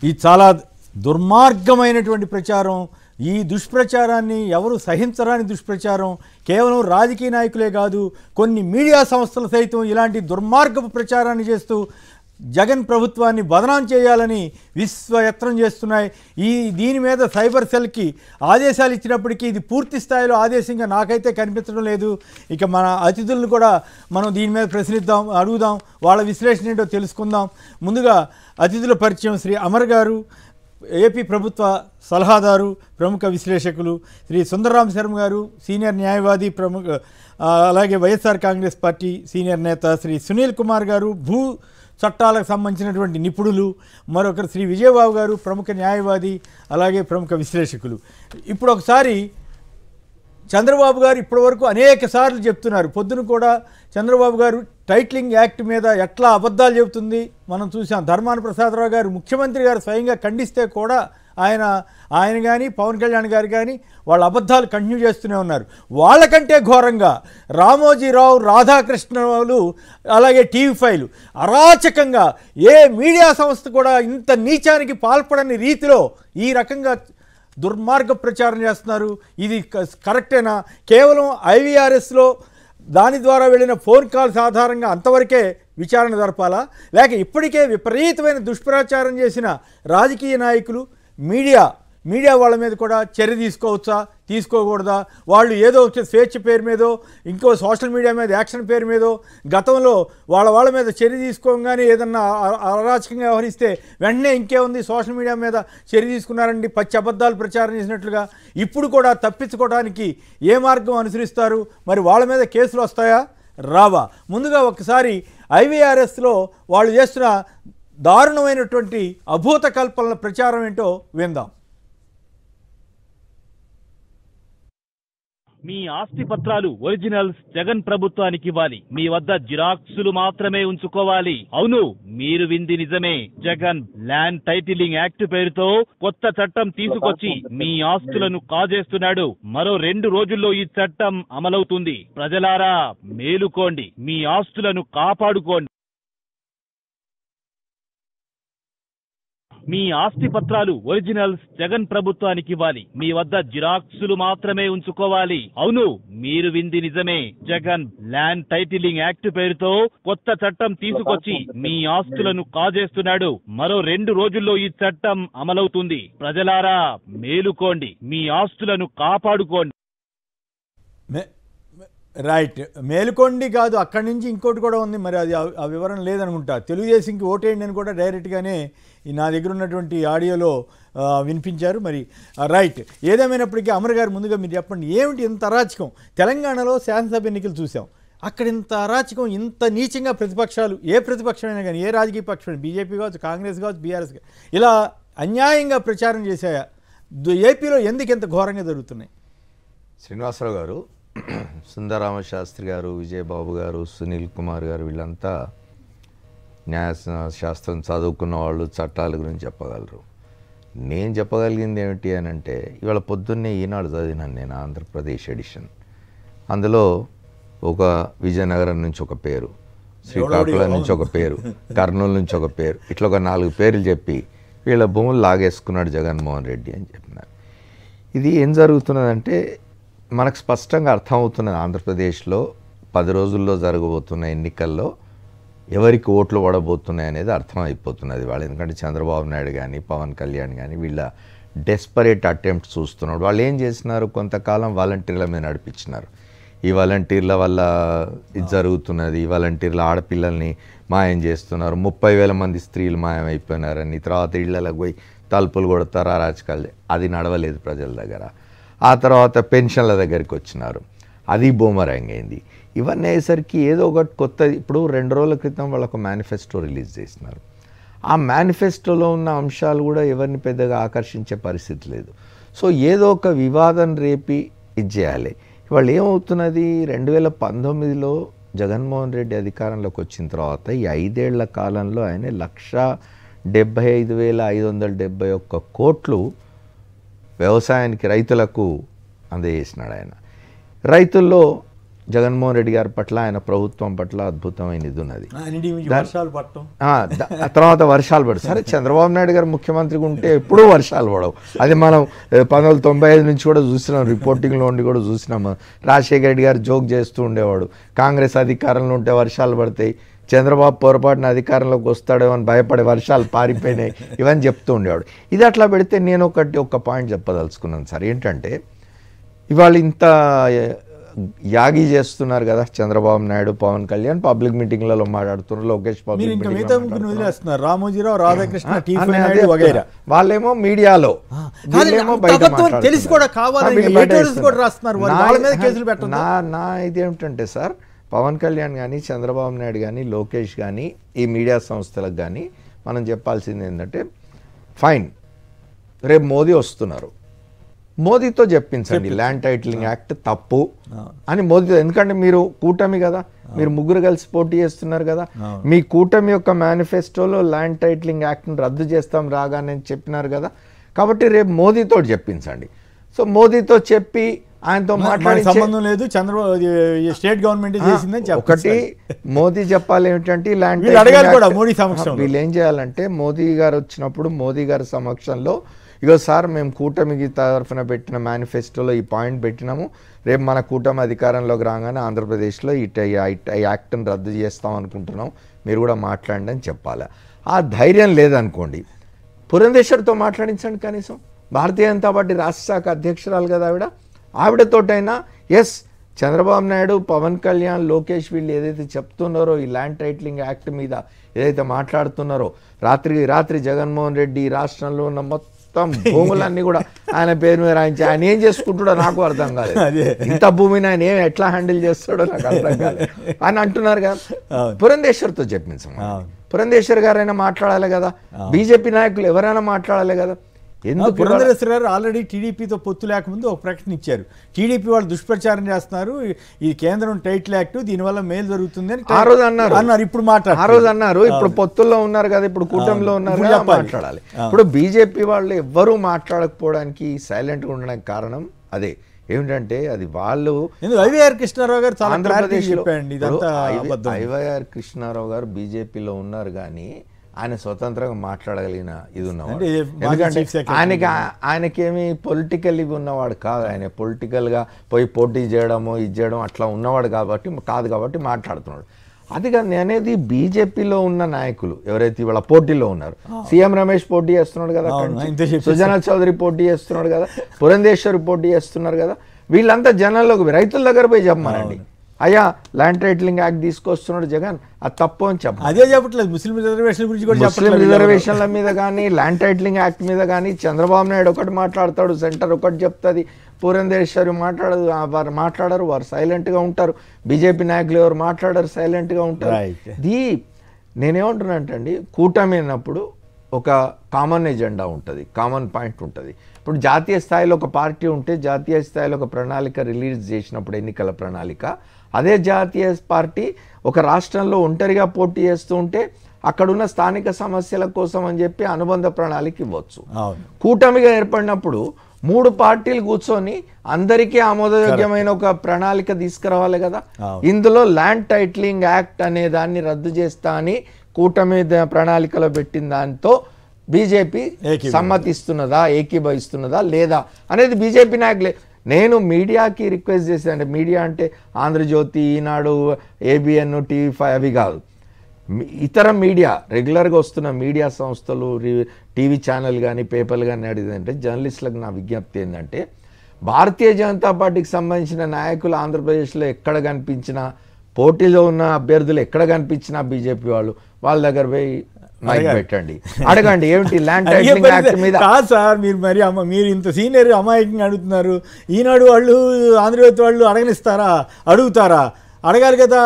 ఇది చాలా దుర్మార్గమైనటువంటి ప్రచారం. ఈ దుష్ప్రచారాన్ని ఎవరు సహించరాని దుష్ప్రచారం. కేవలం రాజకీయ నాయకులే కాదు, కొన్ని మీడియా సంస్థలు సైతం ఇలాంటి దుర్మార్గపు ప్రచారాన్ని చేస్తూ జగన్ ప్రభుత్వాన్ని బదనాం చేయాలని విశ్వయత్నం చేస్తున్నాయి. దీని మీద సైబర్ సెల్కి ఆదేశాలు ఇచ్చినప్పటికీ ఇది పూర్తి స్థాయిలో ఆదేశంగా నాకైతే కనిపించడం లేదు. ఇక మన అతిథులను కూడా మనం దీని మీద ప్రశ్నిద్దాం, అడుగుదాం, వాళ్ళ విశ్లేషణ ఏంటో తెలుసుకుందాం. ముందుగా అతిథుల పరిచయం. శ్రీ అమర్ గారు, ఏపీ ప్రభుత్వ సలహాదారు, ప్రముఖ విశ్లేషకులు. శ్రీ సుందరరామ శర్మ గారు, సీనియర్ న్యాయవాది, ప్రముఖ అలాగే వైఎస్ఆర్ కాంగ్రెస్ పార్టీ సీనియర్ నేత. శ్రీ సునీల్ కుమార్ గారు, భూ చట్టాలకు సంబంధించినటువంటి నిపుణులు. మరొకరు శ్రీ విజయబాబు గారు, ప్రముఖ న్యాయవాది, అలాగే ప్రముఖ విశ్లేషకులు. ఇప్పుడు ఒకసారి చంద్రబాబు గారు ఇప్పటివరకు అనేక సార్లు చెప్తున్నారు. పొద్దున కూడా చంద్రబాబు గారు టైటిలింగ్ యాక్ట్ మీద ఎట్లా అబద్ధాలు చెబుతుంది మనం చూసాం. ధర్మాన ప్రసాదరావు గారు, ముఖ్యమంత్రి గారు స్వయంగా ఖండిస్తే కూడా ఆయన కానీ పవన్ కళ్యాణ్ గారు కానీ వాళ్ళ అబద్ధాలు కంటిన్యూ చేస్తూనే ఉన్నారు. వాళ్ళకంటే ఘోరంగా రామోజీరావు, రాధాకృష్ణలు, అలాగే టీవీ5 అరాచకంగా ఏ మీడియా సంస్థ కూడా ఇంత నీచానికి పాల్పడని రీతిలో ఈ రకంగా దుర్మార్గ ప్రచారం చేస్తున్నారు. ఇది కరెక్టేనా? కేవలం IVRSలో దాని ద్వారా వెళ్ళిన ఫోన్ కాల్స్ ఆధారంగా అంతవరకే విచారణ జరపాలా, లేక ఇప్పటికే విపరీతమైన దుష్ప్రచారం చేసిన రాజకీయ నాయకులు, మీడియా వాళ్ళ మీద కూడా చర్య తీసుకోవచ్చా, తీసుకోకూడదా? వాళ్ళు ఏదో ఒక స్వేచ్ఛ పేరు మీదో, ఇంకో సోషల్ మీడియా మీద యాక్షన్ పేరు మీదో గతంలో వాళ్ళ మీద చర్య తీసుకోగానే ఏదన్నా అరాచకంగా వ్యవహరిస్తే వెంటనే ఇంకేముంది సోషల్ మీడియా మీద చర్య తీసుకున్నారండి, పచ్చి అబద్ధాలు ప్రచారం చేసినట్లుగా. ఇప్పుడు కూడా తప్పించుకోవడానికి ఏ మార్గం అనుసరిస్తారు? మరి వాళ్ళ మీద కేసులు వస్తాయా, రావా? ముందుగా ఒకసారి IVRSలో వాళ్ళు చేస్తున్న దారుణమైనటువంటి అభూత కల్పనల ప్రచారం ఏంటో విందాం. మీ ఆస్తి పత్రాలు ఒరిజినల్స్ జగన్ ప్రభుత్వానికి ఇవ్వాలి. మీ వద్ద జిరాక్సులు మాత్రమే ఉంచుకోవాలి. అవును, మీరు వింది నిజమే. జగన్ ల్యాండ్ టైటిలింగ్ యాక్ట్ పేరుతో కొత్త చట్టం తీసుకొచ్చి మీ ఆస్తులను కాజేస్తున్నాడు. మరో 2 రోజుల్లో ఈ చట్టం అమలవుతుంది. ప్రజలారా మేలుకోండి, మీ ఆస్తులను కాపాడుకోండి. మీ ఆస్తి పత్రాలు ఒరిజినల్స్ జగన్ ప్రభుత్వానికి ఇవ్వాలి. మీ వద్ద జిరాక్సులు మాత్రమే ఉంచుకోవాలి. అవును, మీరు వింది నిజమే. జగన్ ల్యాండ్ టైటిలింగ్ యాక్ట్ పేరుతో కొత్త చట్టం తీసుకొచ్చి మీ ఆస్తులను కాజేస్తున్నాడు. మరో 2 రోజుల్లో ఈ చట్టం అమలవుతుంది. ప్రజలారా మేలుకోండి, మీ ఆస్తులను కాపాడుకోండి. రైట్, మేలుకోండి కాదు, అక్కడి నుంచి ఇంకోటి కూడా ఉంది. మరి అది ఆ వివరణ లేదనుకుంటా. తెలుగుదేశంకి ఓటేయండి అని కూడా డైరెక్ట్గానే నా దగ్గర ఉన్నటువంటి ఆడియోలో వినిపించారు. మరి రైట్, ఏదేమైనప్పటికీ అమర్ గారు ముందుగా మీరు చెప్పండి, ఏమిటి ఇంత అరాచకం? తెలంగాణలో శాసనసభ ఎన్నికలు చూసాం, అక్కడ ఇంత అరాచకం, ఇంత నీచంగా ప్రతిపక్షాలు, ఏ ప్రతిపక్షమైనా కానీ, ఏ రాజకీయ పక్షమైనా, బీజేపీ కావచ్చు, కాంగ్రెస్ కావచ్చు, బీఆర్ఎస్ ఇలా అన్యాయంగా ప్రచారం చేశాయా? ఏపీలో ఎందుకు ఇంత ఘోరంగా జరుగుతున్నాయి? శ్రీనివాసరావు గారు, సుందరరామ శాస్త్రి గారు, విజయబాబు గారు, సునీల్ కుమార్ గారు వీళ్ళంతా న్యాయశాస్త్రం చదువుకున్న వాళ్ళు, చట్టాల గురించి చెప్పగలరు. నేను చెప్పగలిగింది ఏమిటి అని అంటే, ఇవాళ పొద్దున్నే ఈనాడు చదివినాను నేను, ఆంధ్రప్రదేశ్ ఎడిషన్. అందులో ఒక విజయనగరం నుంచి ఒక పేరు, శ్రీకాకుళం నుంచి ఒక పేరు, కర్నూలు నుంచి ఒక పేరు, ఇట్లా ఒక 4 పేర్లు చెప్పి వీళ్ళ భూములు లాగేసుకున్నాడు జగన్మోహన్ రెడ్డి అని చెప్పినారు. ఇది ఏం జరుగుతున్నదంటే మనకు స్పష్టంగా అర్థమవుతున్నది. ఆంధ్రప్రదేశ్లో 10 రోజుల్లో జరగబోతున్న ఎన్నికల్లో ఎవరికి ఓట్లు పడబోతున్నాయి అనేది అర్థమైపోతున్నది వాళ్ళు. ఎందుకంటే చంద్రబాబు నాయుడు కానీ, పవన్ కళ్యాణ్ కానీ వీళ్ళ డెస్పరేట్ అటెంప్ట్ చూస్తున్నాడు. వాళ్ళు ఏం చేసినారు, కొంతకాలం వాలంటీర్ల మీద నడిపించినారు. ఈ వాలంటీర్ల వల్ల ఇది జరుగుతున్నది, వాలంటీర్ల ఆడపిల్లల్ని మాయం చేస్తున్నారు, 30,000 మంది స్త్రీలు మాయమైపోయినారని, తర్వాత ఇళ్లకు పోయి తలుపులు కొడతారు, అరాచకాలు. అది నడవలేదు ప్రజల దగ్గర. ఆ తర్వాత పెన్షన్ల దగ్గరికి వచ్చినారు, అది బూమరాంగ్ అయింది. ఇవన్నీ అయ్యేసరికి ఏదో ఒకటి కొత్త. ఇప్పుడు 2 రోజుల క్రితం వాళ్ళకు మేనిఫెస్టో రిలీజ్ చేసినారు. ఆ మేనిఫెస్టోలో ఉన్న అంశాలు కూడా ఎవరిని పెద్దగా ఆకర్షించే పరిస్థితి లేదు. సో ఏదో ఒక వివాదం రేపి ఇది చేయాలి. ఇవాళ ఏమవుతున్నది, 2019లో జగన్మోహన్ రెడ్డి అధికారంలోకి వచ్చిన తర్వాత ఈ 5 ఏళ్ల కాలంలో ఆయన 1,75,571 కోట్లు వ్యవసాయానికి, రైతులకు అందజేసినాడు ఆయన. రైతుల్లో జగన్మోహన్ రెడ్డి గారి పట్ల ఆయన ప్రభుత్వం పట్ల అద్భుతమైన ఇది ఉన్నది. వర్షాలు పట్టడం తర్వాత వర్షాలు పడవు. సరే చంద్రబాబు నాయుడు గారు ముఖ్యమంత్రిగా ఉంటే ఎప్పుడూ వర్షాలు పడవు. అది మనం 1995 నుంచి కూడా చూసినాం, రిపోర్టింగ్లో ఉండి కూడా చూసినాము. రాజశేఖర రెడ్డి గారు జోక్ చేస్తూ ఉండేవాడు, కాంగ్రెస్ అధికారంలో ఉంటే వర్షాలు పడతాయి, చంద్రబాబు పొరపాటున అధికారంలోకి వస్తాడేమో అని భయపడే వర్షాలు పారిపోయినాయి, ఇవన్నీ చెప్తూ ఉండేవాడు. ఇది అట్లా పెడితే నేను ఒక పాయింట్ చెప్పదలుచుకున్నాను సార్. ఏంటంటే ఇవాళ ఇంత యాగి చేస్తున్నారు కదా చంద్రబాబు నాయుడు, పవన్ కళ్యాణ్, పబ్లిక్ మీటింగ్లలో మాట్లాడుతున్నారు, లోకేష్ పబ్లిక్ రామోజీరావు, రాధాకృష్ణ, వాళ్ళేమో మీడియాలో తెలిసి కూడా కావాలి నా ఇది ఏమిటంటే సార్, పవన్ కళ్యాణ్ కానీ, చంద్రబాబు నాయుడు కానీ, లోకేష్ కానీ, ఈ మీడియా సంస్థలకు కానీ మనం చెప్పాల్సింది ఏంటంటే, ఫైన్ రేపు మోదీ వస్తున్నారు, మోదీతో చెప్పించండి ల్యాండ్ టైటిలింగ్ యాక్ట్ తప్పు అని మోదీతో. ఎందుకంటే మీరు కూటమి కదా, మీరు ముగ్గురు కలిసి పోటీ చేస్తున్నారు కదా, మీ కూటమి యొక్క మేనిఫెస్టోలో ల్యాండ్ టైటిలింగ్ యాక్ట్ని రద్దు చేస్తాం రాగానే చెప్పినారు కదా, కాబట్టి రేపు మోదీతో చెప్పించండి. సో మోదీతో చెప్పి ఆయనతో మాట్లాడే సంబంధం లేదు, చంద్రబాబు స్టేట్ గవర్నమెంట్ చేసిందని ఒకటి మోదీ చెప్పాలి ఏమిటంటే ల్యాండ్ మోడీ సమక్షంలో వీళ్ళు ఏం చేయాలంటే, మోదీ గారు వచ్చినప్పుడు మోదీ గారి సమక్షంలో ఇగో సార్ మేము కూటమికి తరఫున పెట్టిన మేనిఫెస్టోలో ఈ పాయింట్ పెట్టినాము, రేపు మన కూటమి అధికారంలోకి రాగానే ఆంధ్రప్రదేశ్లో ఈ యాక్ట్ని రద్దు చేస్తాం అనుకుంటున్నాం, మీరు కూడా మాట్లాడండి అని చెప్పాలి. ఆ ధైర్యం లేదనుకోండి, పురంధేశ్వరితో మాట్లాడించండి కనీసం. భారతీయ జనతా పార్టీ రాష్ట్ర శాఖ అధ్యక్షురాలు కదా ఆవిడతోటైనా ఎస్ చంద్రబాబు నాయుడు, పవన్ కళ్యాణ్, లోకేష్ వీళ్ళు ఏదైతే చెప్తున్నారో ఈ ల్యాండ్ టైటిలింగ్ యాక్ట్ మీద ఏదైతే మాట్లాడుతున్నారో, రాత్రి జగన్మోహన్ రెడ్డి రాష్ట్రంలో ఉన్న మొత్తం భూములన్నీ కూడా ఆయన పేరు మీద రాయించి ఆయన ఏం చేసుకుంటాడో నాకు అర్థం కాలేదు. ఇంత భూమిని ఆయన ఎట్లా హ్యాండిల్ చేస్తాడో నాకు అర్థం కాలేదు అని అంటున్నారు కదా. పురంధేశ్వర్తో చెప్పించాం, పురంధేశ్వర్ గారైనా మాట్లాడాలి కదా, బీజేపీ నాయకులు ఎవరైనా మాట్లాడాలి కదా. ఎందుకు పురంధరేశ్వర గారు ఆల్రెడీ టీడీపీతో పొత్తు లేకముందు ఒక ప్రకటన ఇచ్చారు, టీడీపీ వాళ్ళు దుష్ప్రచారం చేస్తున్నారు, ఈ కేంద్రం టైటిల్ యాక్ట్ దీనివల్ల మేలు జరుగుతుంది అని ఆ రోజు అన్నారు. ఇప్పుడు మాట్లాడారు, ఆ రోజు అన్నారు, ఇప్పుడు పొత్తుల్లో ఉన్నారు కదా, ఇప్పుడు కూటమిలో ఉన్నారు, మాట్లాడాలి. ఇప్పుడు బీజేపీ వాళ్ళు ఎవ్వరూ మాట్లాడకపోవడానికి సైలెంట్గా ఉండడానికి కారణం అదే. ఏమిటంటే అది వాళ్ళు ఐవైఆర్ కృష్ణారావు గారు ఆంధ్రప్రదేశ్లో ఐవైఆర్ కృష్ణారావు గారు బీజేపీలో ఉన్నారు కానీ ఆయన స్వతంత్రంగా మాట్లాడగలిగిన ఇది ఉన్నవాడు. ఎందుకంటే ఆయనకేమి పొలిటికల్ ఇవి ఉన్నవాడు కాదు, ఆయన పొలిటికల్గా పోయి పోటీ చేయడము ఇది చేయడం అట్లా ఉన్నవాడు కాబట్టి మాట్లాడుతున్నాడు. అది కానీ అనేది బీజేపీలో ఉన్న నాయకులు ఎవరైతే ఇవాళ పోటీలో ఉన్నారు, సీఎం రమేష్ పోటీ చేస్తున్నాడు కదా, సుజనా చౌదరి పోటీ చేస్తున్నాడు కదా, పురంధేశ్వరి పోటీ చేస్తున్నారు కదా, వీళ్ళంతా జనాల్లోకి రైతుల దగ్గర పోయి చెప్పమనండి, అయ్యా ల్యాండ్ టైటిలింగ్ యాక్ట్ తీసుకొస్తున్నాడు జగన్, అది తప్పు అని చెప్పాలి. అదే చెప్పట్లేదు, ముస్లిం రిజర్వేషన్ గురించి కూడా ముస్లిం రిజర్వేషన్ల మీద కానీ ల్యాండ్ టైటిలింగ్ యాక్ట్ మీద కానీ చంద్రబాబు నాయుడు ఒకటి మాట్లాడతాడు, సెంటర్ ఒకటి చెప్తుంది, పురంధేశ్వరి మాట్లాడరు, వారు సైలెంట్గా ఉంటారు, బీజేపీ నాయకులు ఎవరు మాట్లాడరు, సైలెంట్గా ఉంటారు. నేనేమంటున్నా అంటే కూటమి అన్నప్పుడు ఒక కామన్ ఎజెండా ఉంటుంది, కామన్ పాయింట్ ఉంటుంది. ఇప్పుడు జాతీయ స్థాయిలో ఒక పార్టీ ఉంటే జాతీయ స్థాయిలో ఒక ప్రణాళిక రిలీజ్ చేసినప్పుడు ఎన్నికల ప్రణాళిక, అదే జాతీయ పార్టీ ఒక రాష్ట్రంలో ఒంటరిగా పోటీ చేస్తూ ఉంటే అక్కడున్న స్థానిక సమస్యల కోసం అని చెప్పి అనుబంధ ప్రణాళిక ఇవ్వచ్చు. కూటమిగా ఏర్పడినప్పుడు 3 పార్టీలు కూర్చొని అందరికీ ఆమోదయోగ్యమైన ఒక ప్రణాళిక తీసుకురావాలి కదా. ఇందులో ల్యాండ్ టైటిలింగ్ యాక్ట్ అనే దాన్ని రద్దు చేస్తా అని కూటమి ప్రణాళికలో పెట్టిన దాంతో బీజేపీ సమ్మతిస్తున్నదా, ఏకీభవిస్తున్నదా లేదా అనేది బీజేపీ నాయకులే. నేను మీడియాకి రిక్వెస్ట్ చేశాను, మీడియా అంటే ఆంధ్రజ్యోతి, ఈనాడు, ఏబిఎన్, టీవీ5 అవి కాదు, ఇతర మీడియా రెగ్యులర్గా వస్తున్న మీడియా సంస్థలు, టీవీ ఛానల్ కానీ పేపర్లు కానీ అడిగిందంటే జర్నలిస్టులకు నా విజ్ఞప్తి ఏంటంటే, భారతీయ జనతా పార్టీకి సంబంధించిన నాయకులు ఆంధ్రప్రదేశ్లో ఎక్కడ కనిపించినా, పోటీలో ఉన్న అభ్యర్థులు ఎక్కడ కనిపించినా బీజేపీ వాళ్ళ దగ్గర పోయి మైక్ పెట్టండి, అడగండి ఏమిటి ల్యాండ్ టైటిలింగ్ యాక్ట్ మీద. కాదు సార్, మీరు ఇంత సీనియర్ అమాయకంగా అడుగుతున్నారు, ఈనాడు వాళ్ళు ఆంధ్రజ్యోతి వాళ్ళు అడుగుతారా? అడగాలి కదా,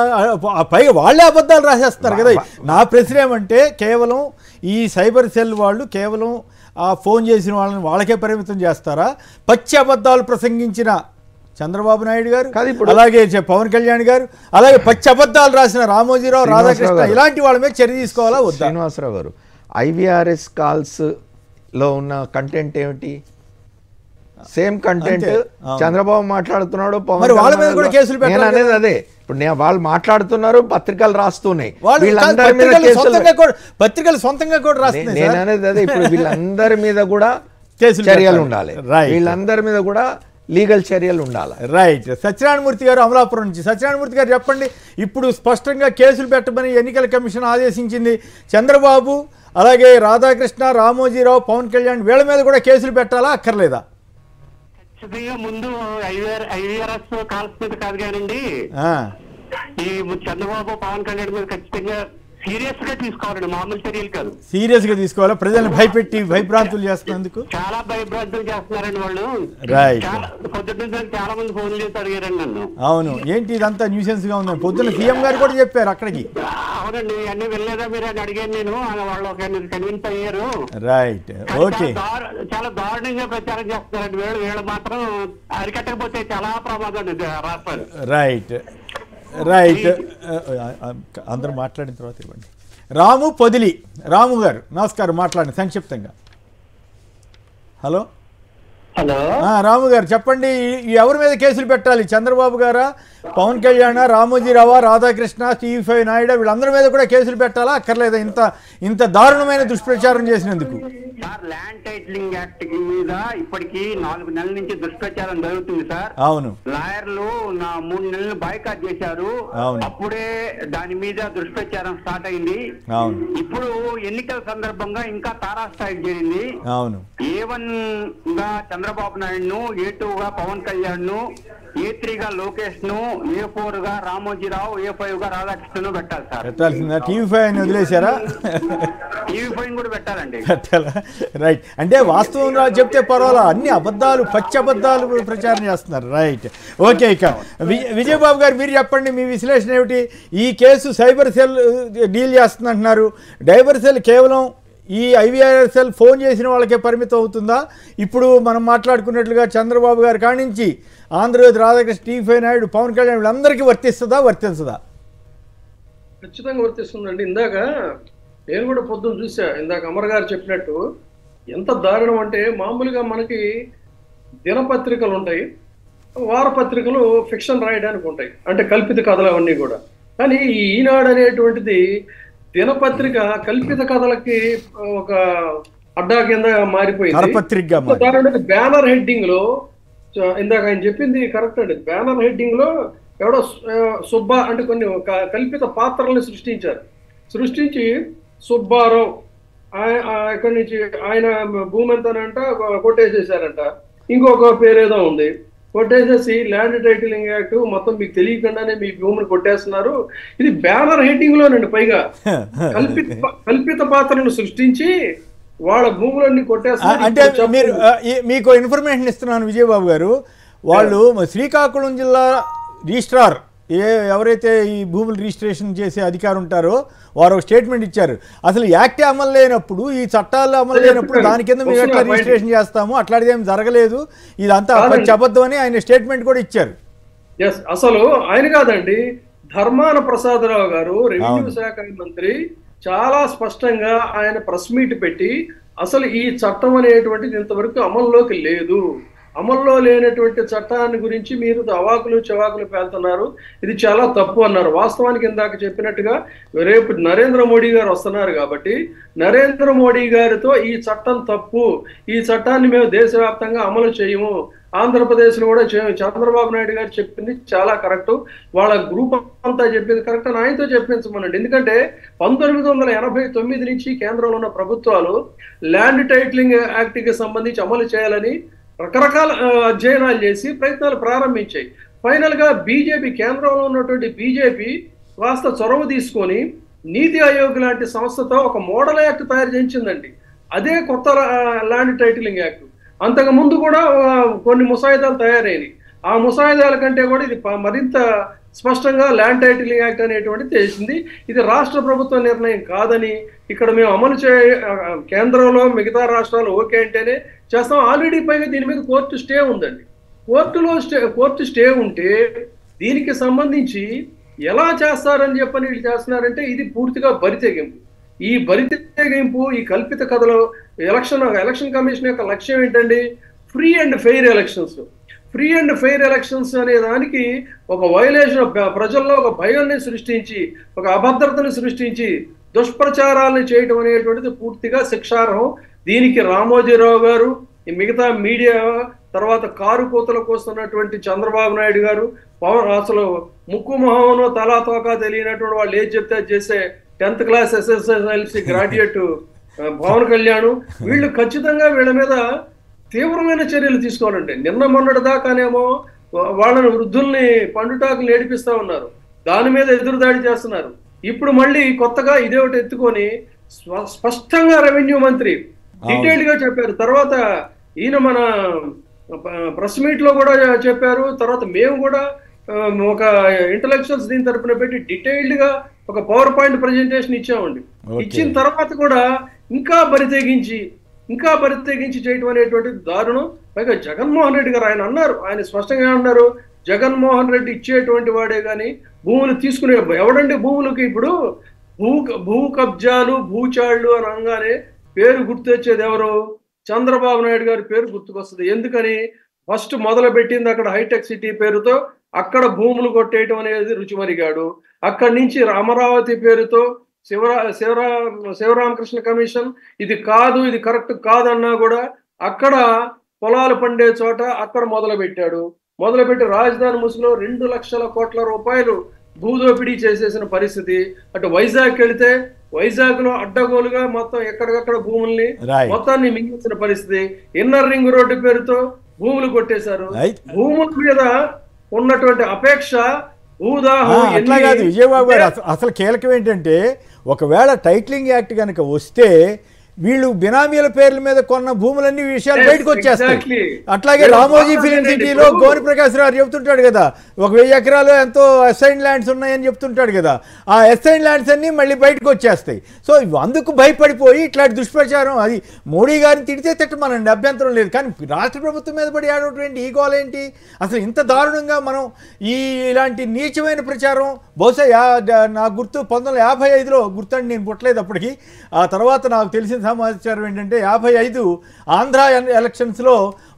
పైగా వాళ్ళే అబద్ధాలు రాసేస్తారు కదా. నా ప్రశ్న ఏమంటే, కేవలం ఈ సైబర్ సెల్ వాళ్ళు కేవలం ఆ ఫోన్ చేసిన వాళ్ళని వాళ్ళకే పరిమితం చేస్తారా? పచ్చి అబద్ధాలు ప్రసంగించిన చంద్రబాబు నాయుడు గారు, అలాగే పవన్ కళ్యాణ్ గారు, అలాగే పచ్చి అబద్ధాలు రాసిన రామోజీరావు, రాధాకృష్ణ, ఇలాంటి వాళ్ళ మీద చర్య తీసుకోవాలా వద్దా? శ్రీనివాసరావు గారు, ఐవీఆర్ఎస్ కాల్స్ లో ఉన్న కంటెంట్ ఏమిటి? సేమ్ కంటెంట్ చంద్రబాబు మాట్లాడుతున్నాడు, మరి వాళ్ళ మీద కూడా కేసులు పెట్టాలి. నేను అనేది అదే, ఇప్పుడు నేను వాళ్ళు మాట్లాడుతున్నారు, పత్రికలు రాస్తున్నాయి, వీళ్ళందరి మీద పత్రికలు సొంతంగా కూడా రాస్తున్నాయి. నేను అనేది అదే, ఇప్పుడు వీళ్ళందరి మీద కూడా చర్యలు ఉండాలి, వీళ్ళందరి మీద కూడా లీగల్ చర్యలు ఉండాలి. రైట్. సత్యనారాయణమూర్తి గారు అమలాపురం నుంచి. సత్యనారాయణమూర్తి గారు చెప్పండి, ఇప్పుడు స్పష్టంగా కేసులు పెట్టమని ఎన్నికల కమిషన్ ఆదేశించింది. చంద్రబాబు, అలాగే రాధాకృష్ణ, రామోజీరావు, పవన్ కళ్యాణ్ వీళ్ళ మీద కూడా కేసులు పెట్టాలా అక్కర్లేదా? ఖచ్చితంగా ముందు ఐవీఆర్ఎస్ కాల్స్ మీద కాదు కానండి, ఈ చంద్రబాబు పవన్ కళ్యాణ్ మీద ఖచ్చితంగా సీరియస్ గా తీసుకోవాలండి, మామూలు చర్యలు కాదు. సీరియస్ గా తీసుకోవాలా? ప్రజల్ని భయపెట్టి భయభ్రాంతులు చేస్తున్నందుకు చాలా భయభ్రాంతులు చేస్తున్నారండి వాళ్ళు. రైట్. పొద్దున్న చాలా మంది ఫోన్ చేసి అడిగారండి నన్ను. అవును, ఏంటి ఇదంతా న్యూసెన్స్ గా ఉంది. పొద్దున్న సీఎం గారు కూడా చెప్పారు అక్కడికి. అవునండి, అన్ని వెళ్ళలేదా మీరు అని అడిగాను నేను. వాళ్ళు ఒక కన్విన్స్ అయ్యారు. రైట్. ఓకే. చాలా దారుణంగా ప్రచారం చేస్తున్నారండి వీళ్ళు మాత్రం అరికట్టకపోతే చాలా ప్రమాదం రాష్ట్రాలు. Right right. అందరూ మాట్లాడిన తర్వాత ఇవ్వండి. రాము పొదిలి. రాము గారు నమస్కారం, మాట్లాడండి సంక్షిప్తంగా. హలో హలో రాము గారు చెప్పండి, ఎవరి మీద కేసులు పెట్టాలి? చంద్రబాబు గారా, పవన్ కళ్యాణ్, రామోజీరావా, రాధాకృష్ణ, టీవీ5 నాయుడు వీళ్ళందరి మీద కూడా కేసులు పెట్టాలా అక్కర్లేదా? ఇంత దారుణమైన దుష్ప్రచారం చేసినందుకు. సార్, ల్యాండ్ టైటిలింగ్ యాక్ట్ మీద ఇప్పటికి 4 నెలల నుంచి దుష్ప్రచారం జరుగుతుంది సార్. అవును. లాయర్లు 3 నెలలు బాయ్కాట్ చేశారు. అప్పుడే దాని మీద దుష్ప్రచారం స్టార్ట్ అయింది. అవును. ఇప్పుడు ఎన్నికల సందర్భంగా ఇంకా తారాస్థాయికి చేరింది. అవును. A1 గా చంద్రబాబు నాయుడును, A2 గా పవన్ కళ్యాణ్ ను, A3 గా లోకేష్ ను, A4 గా రామోజీరావు, A5 గా రాధాకృష్ణను పెట్టాలి సార్. పెట్టాల్సిందా? టీవీ5 వదిలేశారా? టీవీ5 కూడా పెట్టాలండి. పెట్టాలా? రైట్. అంటే వాస్తవం చెప్తే పర్వాలా, అన్ని అబద్ధాలు, పచ్చి అబద్ధాలు ప్రచారం చేస్తున్నారు. రైట్. ఓకే. ఇక విజయబాబు గారు మీరు చెప్పండి, మీ విశ్లేషణ ఏమిటి? ఈ కేసు సైబర్ సెల్ డీల్ చేస్తుందంటున్నారు. సైబర్ సెల్ కేవలం ఈ ఐవీఆర్ఎస్ఎల్ ఫోన్ చేసిన వాళ్ళకే పరిమితం అవుతుందా? ఇప్పుడు మనం మాట్లాడుకున్నట్లుగా చంద్రబాబు గారి కానించి ఆంధ్రజ్యోతి, రాధాకృష్ణ, టీవీ5 నాయుడు, పవన్ కళ్యాణ్ వీళ్ళందరికీ వర్తిస్తుందా, వర్తించదా? ఖచ్చితంగా వర్తిస్తుందండి. ఇందాక నేను కూడా పొద్దున్న చూసా, ఇందాక అమర్ గారు చెప్పినట్టు ఎంత దారుణం అంటే, మామూలుగా మనకి దినపత్రికలు ఉంటాయి, వారపత్రికలు ఫిక్షన్ రాయడానికి ఉంటాయి, అంటే కల్పిత కథలు అవన్నీ కూడా. కానీ ఈ ఈనాడు అనేటువంటిది దినపత్రిక కల్పిత కథలకి ఒక అడ్డా కింద మారిపోయింది. బ్యానర్ హెడ్డింగ్ లో, ఇందాక ఆయన చెప్పింది కరెక్ట్ అండి, బ్యానర్ హెడ్డింగ్ లో ఎవడో సుబ్బ అంటే కొన్ని కల్పిత పాత్రల్ని సృష్టించి సుబ్బారావు ఇక్కడి నుంచి ఆయన భూమి ఎంతనంట కొట్టేసేసారంట, ఇంకొక పేరేదో ఉంది, కొట్టేసేసి ల్యాండ్ టైటిలింగ్ యాక్ట్ మొత్తం మీకు తెలియకుండానే మీ భూమిని కొట్టేస్తున్నారు. ఇది బ్యానర్ హెడ్డింగ్ లోనండి. పైగా కల్పిత పాత్రలను సృష్టించి వాళ్ళ భూములన్నీ కొట్టేస్తున్నారు. అంటే మీరు మీకు ఇన్ఫర్మేషన్ ఇస్తున్నాను విజయబాబు గారు. వాళ్ళు శ్రీకాకుళం జిల్లా రిజిస్ట్రార్ ఎవరైతే ఈ భూములు రిజిస్ట్రేషన్ చేసే అధికారి ఉంటారో వారు ఒక స్టేట్మెంట్ ఇచ్చారు. అసలు యాక్ట్ అమలు లేనప్పుడు, ఈ చట్టాలు అమలు లేనప్పుడు దాని కింద మేము ఎట్లా రిజిస్ట్రేషన్ చేస్తాము, అట్లాంటిది ఏం జరగలేదు, ఇదంతా అబద్ధం అని ఆయన స్టేట్మెంట్ కూడా ఇచ్చారు. అసలు ఆయన కాదండి, ధర్మాన ప్రసాదరావు గారు రెవెన్యూ శాఖ మంత్రి చాలా స్పష్టంగా ఆయన ప్రెస్ మీట్ పెట్టి అసలు ఈ చట్టం అనేటువంటిది ఇంతవరకు అమల్లోకి లేదు, అమల్లో లేనటువంటి చట్టాన్ని గురించి మీరు అవాకులు చెవాకులు పేలుతున్నారు, ఇది చాలా తప్పు అన్నారు. వాస్తవానికి ఇందాక చెప్పినట్టుగా రేపు నరేంద్ర మోడీ గారు వస్తున్నారు కాబట్టి నరేంద్ర మోడీ గారితో ఈ చట్టం తప్పు, ఈ చట్టాన్ని మేము దేశవ్యాప్తంగా అమలు చేయము, ఆంధ్రప్రదేశ్లో కూడా చేయము. చంద్రబాబు నాయుడు గారు చెప్పింది చాలా కరెక్ట్, వాళ్ళ గ్రూప్ అంతా చెప్పింది కరెక్ట్ అని ఆయనతో చెప్పించమనండి. ఎందుకంటే 1989 నుంచి కేంద్రంలో ఉన్న ప్రభుత్వాలు ల్యాండ్ టైటిలింగ్ యాక్ట్కి సంబంధించి అమలు చేయాలని రకరకాల అధ్యయనాలు చేసి ప్రయత్నాలు ప్రారంభించాయి. ఫైనల్ గా బీజేపీ, కేంద్రంలో ఉన్నటువంటి బీజేపీ కాస్త చొరవ తీసుకొని నీతి ఆయోగ్ లాంటి సంస్థతో ఒక మోడల్ యాక్ట్ తయారు చేయించిందండి. అదే కొత్త ల్యాండ్ టైటిలింగ్ యాక్ట్. అంతకు ముందు కూడా కొన్ని ముసాయిదాలు తయారైనవి. ఆ ముసాయిదాల కంటే కూడా ఇది మరింత స్పష్టంగా ల్యాండ్ టైటిలింగ్ యాక్ట్ అనేటువంటిది చేసింది. ఇది రాష్ట్ర ప్రభుత్వ నిర్ణయం కాదని, ఇక్కడ మేము అమలు కేంద్రంలో మిగతా రాష్ట్రాలు ఓకే అంటేనే చేస్తాం. ఆల్రెడీ పైగా దీని మీద కోర్టు స్టే ఉందండి. కోర్టు స్టే ఉంటే దీనికి సంబంధించి ఎలా చేస్తారని చెప్పని వీళ్ళు చేస్తున్నారంటే ఇది పూర్తిగా బరితెగింపు. ఈ బరితెగింపు, ఈ కల్పిత కథలో ఎలక్షన్ కమిషన్ యొక్క లక్ష్యం ఏంటండి? Free and fair elections. Free and fair elections అనే దానికి ఒక వైలేషన్, ప్రజల్లో ఒక భయాన్ని సృష్టించి, ఒక అభద్రతను సృష్టించి దుష్ప్రచారాలను చేయడం అనేటువంటిది పూర్తిగా శిక్షార్హం. దీనికి రామోజీరావు గారు, ఈ మిగతా మీడియా, తర్వాత కారు కూతలకు వస్తున్నటువంటి చంద్రబాబు నాయుడు గారు, పవన్, అసలు ముక్కు మొహంలో తలా తోకా తెలియనటువంటి వాళ్ళు ఏది చెప్తే చేసే 10th class SSLC graduate Pawan Kalyan, వీళ్ళు ఖచ్చితంగా వీళ్ళ మీద తీవ్రమైన చర్యలు తీసుకోవాలంటే. నిన్న మొన్నటి దాకానేమో వాళ్ళని వృద్ధుల్ని పండుటాకులు ఏడిపిస్తా ఉన్నారు, దాని మీద ఎదురుదాడి చేస్తున్నారు. ఇప్పుడు మళ్ళీ కొత్తగా ఇదే ఒకటి ఎత్తుకొని స్పష్టంగా రెవెన్యూ మంత్రి డీటెయిల్డ్ గా చెప్పారు. తర్వాత ఈయన మన ప్రెస్ మీట్ లో కూడా చెప్పారు. తర్వాత మేము కూడా ఒక ఇంటలెక్చువల్స్ దీని తరపున పెట్టి డీటెయిల్డ్ గా ఒక పవర్ పాయింట్ ప్రెజెంటేషన్ ఇచ్చామండి. ఇచ్చిన తర్వాత కూడా ఇంకా బరితెగించి చేయటం అనేటువంటిది దారుణం. పైగా జగన్మోహన్ రెడ్డి గారు ఆయన అన్నారు, ఆయన స్పష్టంగా అన్నారు, జగన్మోహన్ రెడ్డి ఇచ్చేటువంటి వాడే కానీ భూములు తీసుకునే ఎవడండి భూములకి ఇప్పుడు భూ కబ్జాలు భూచాళ్ళు అని అనగానే పేరు గుర్తొచ్చేది ఎవరు? చంద్రబాబు నాయుడు గారి పేరు గుర్తుకొస్తుంది. ఎందుకని? ఫస్ట్ మొదలు పెట్టింది అక్కడ హైటెక్ సిటీ పేరుతో, అక్కడ భూములు కొట్టేయటం అనేది రుచిమరిగాడు. అక్కడి నుంచి అమరావతి పేరుతో శివరామకృష్ణ కమిషన్ ఇది కాదు, ఇది కరెక్ట్ కాదన్నా కూడా అక్కడ పొలాలు పండే చోట అక్కడ మొదలుపెట్టి రాజధాని ముసుగులో 2 లక్షల కోట్ల రూపాయలు భూదోపిడీ చేసేసిన పరిస్థితి. అటు వైజాగ్ వెళితే వైజాగ్ లో అడ్డగోలుగా మొత్తం ఎక్కడికక్కడ భూముల్ని మొత్తాన్ని మింగించిన పరిస్థితి. ఇన్నర్ రింగ్ రోడ్డు పేరుతో భూములు కొట్టేశారు. భూముల మీద ఉన్నటువంటి అపేక్ష, అట్లా కాదు విజయబాబు గారు. అసలు కీలకం ఏంటంటే, ఒకవేళ టైటిలింగ్ యాక్ట్ కనుక వస్తే వీళ్ళు బినామీల పేర్ల మీద కొన్న భూములన్నీ విషయాలు బయటకు వచ్చేస్తాయి. అట్లాగే రామోజీ ఫిలిం సిటీలో గోని ప్రకాశ్ రావు చెప్తుంటాడు కదా, 1000 ఎకరాలు ఎంతో అసైన్ ల్యాండ్స్ ఉన్నాయని చెప్తుంటాడు కదా, ఆ అసైన్ ల్యాండ్స్ అన్నీ మళ్ళీ బయటకు వచ్చేస్తాయి. సో అందుకు భయపడిపోయి ఇట్లాంటి దుష్ప్రచారం, అది మోడీ గారిని తిడితే తిట్టమనండి, అభ్యంతరం లేదు, కానీ రాష్ట్ర ప్రభుత్వం మీద పడి ఆడేటువంటి ఈ గోల ఏంటి? అసలు ఇంత దారుణంగా మనం ఇలాంటి నీచమైన ప్రచారం బహుశా నాకు గుర్తు 1955లో గుర్తండి, నేను పుట్టలేదు అప్పటికి. ఆ తర్వాత నాకు తెలిసిన సమాచారం ఏంటంటే 55 ఆంధ్ర ఎలక్షన్స్లో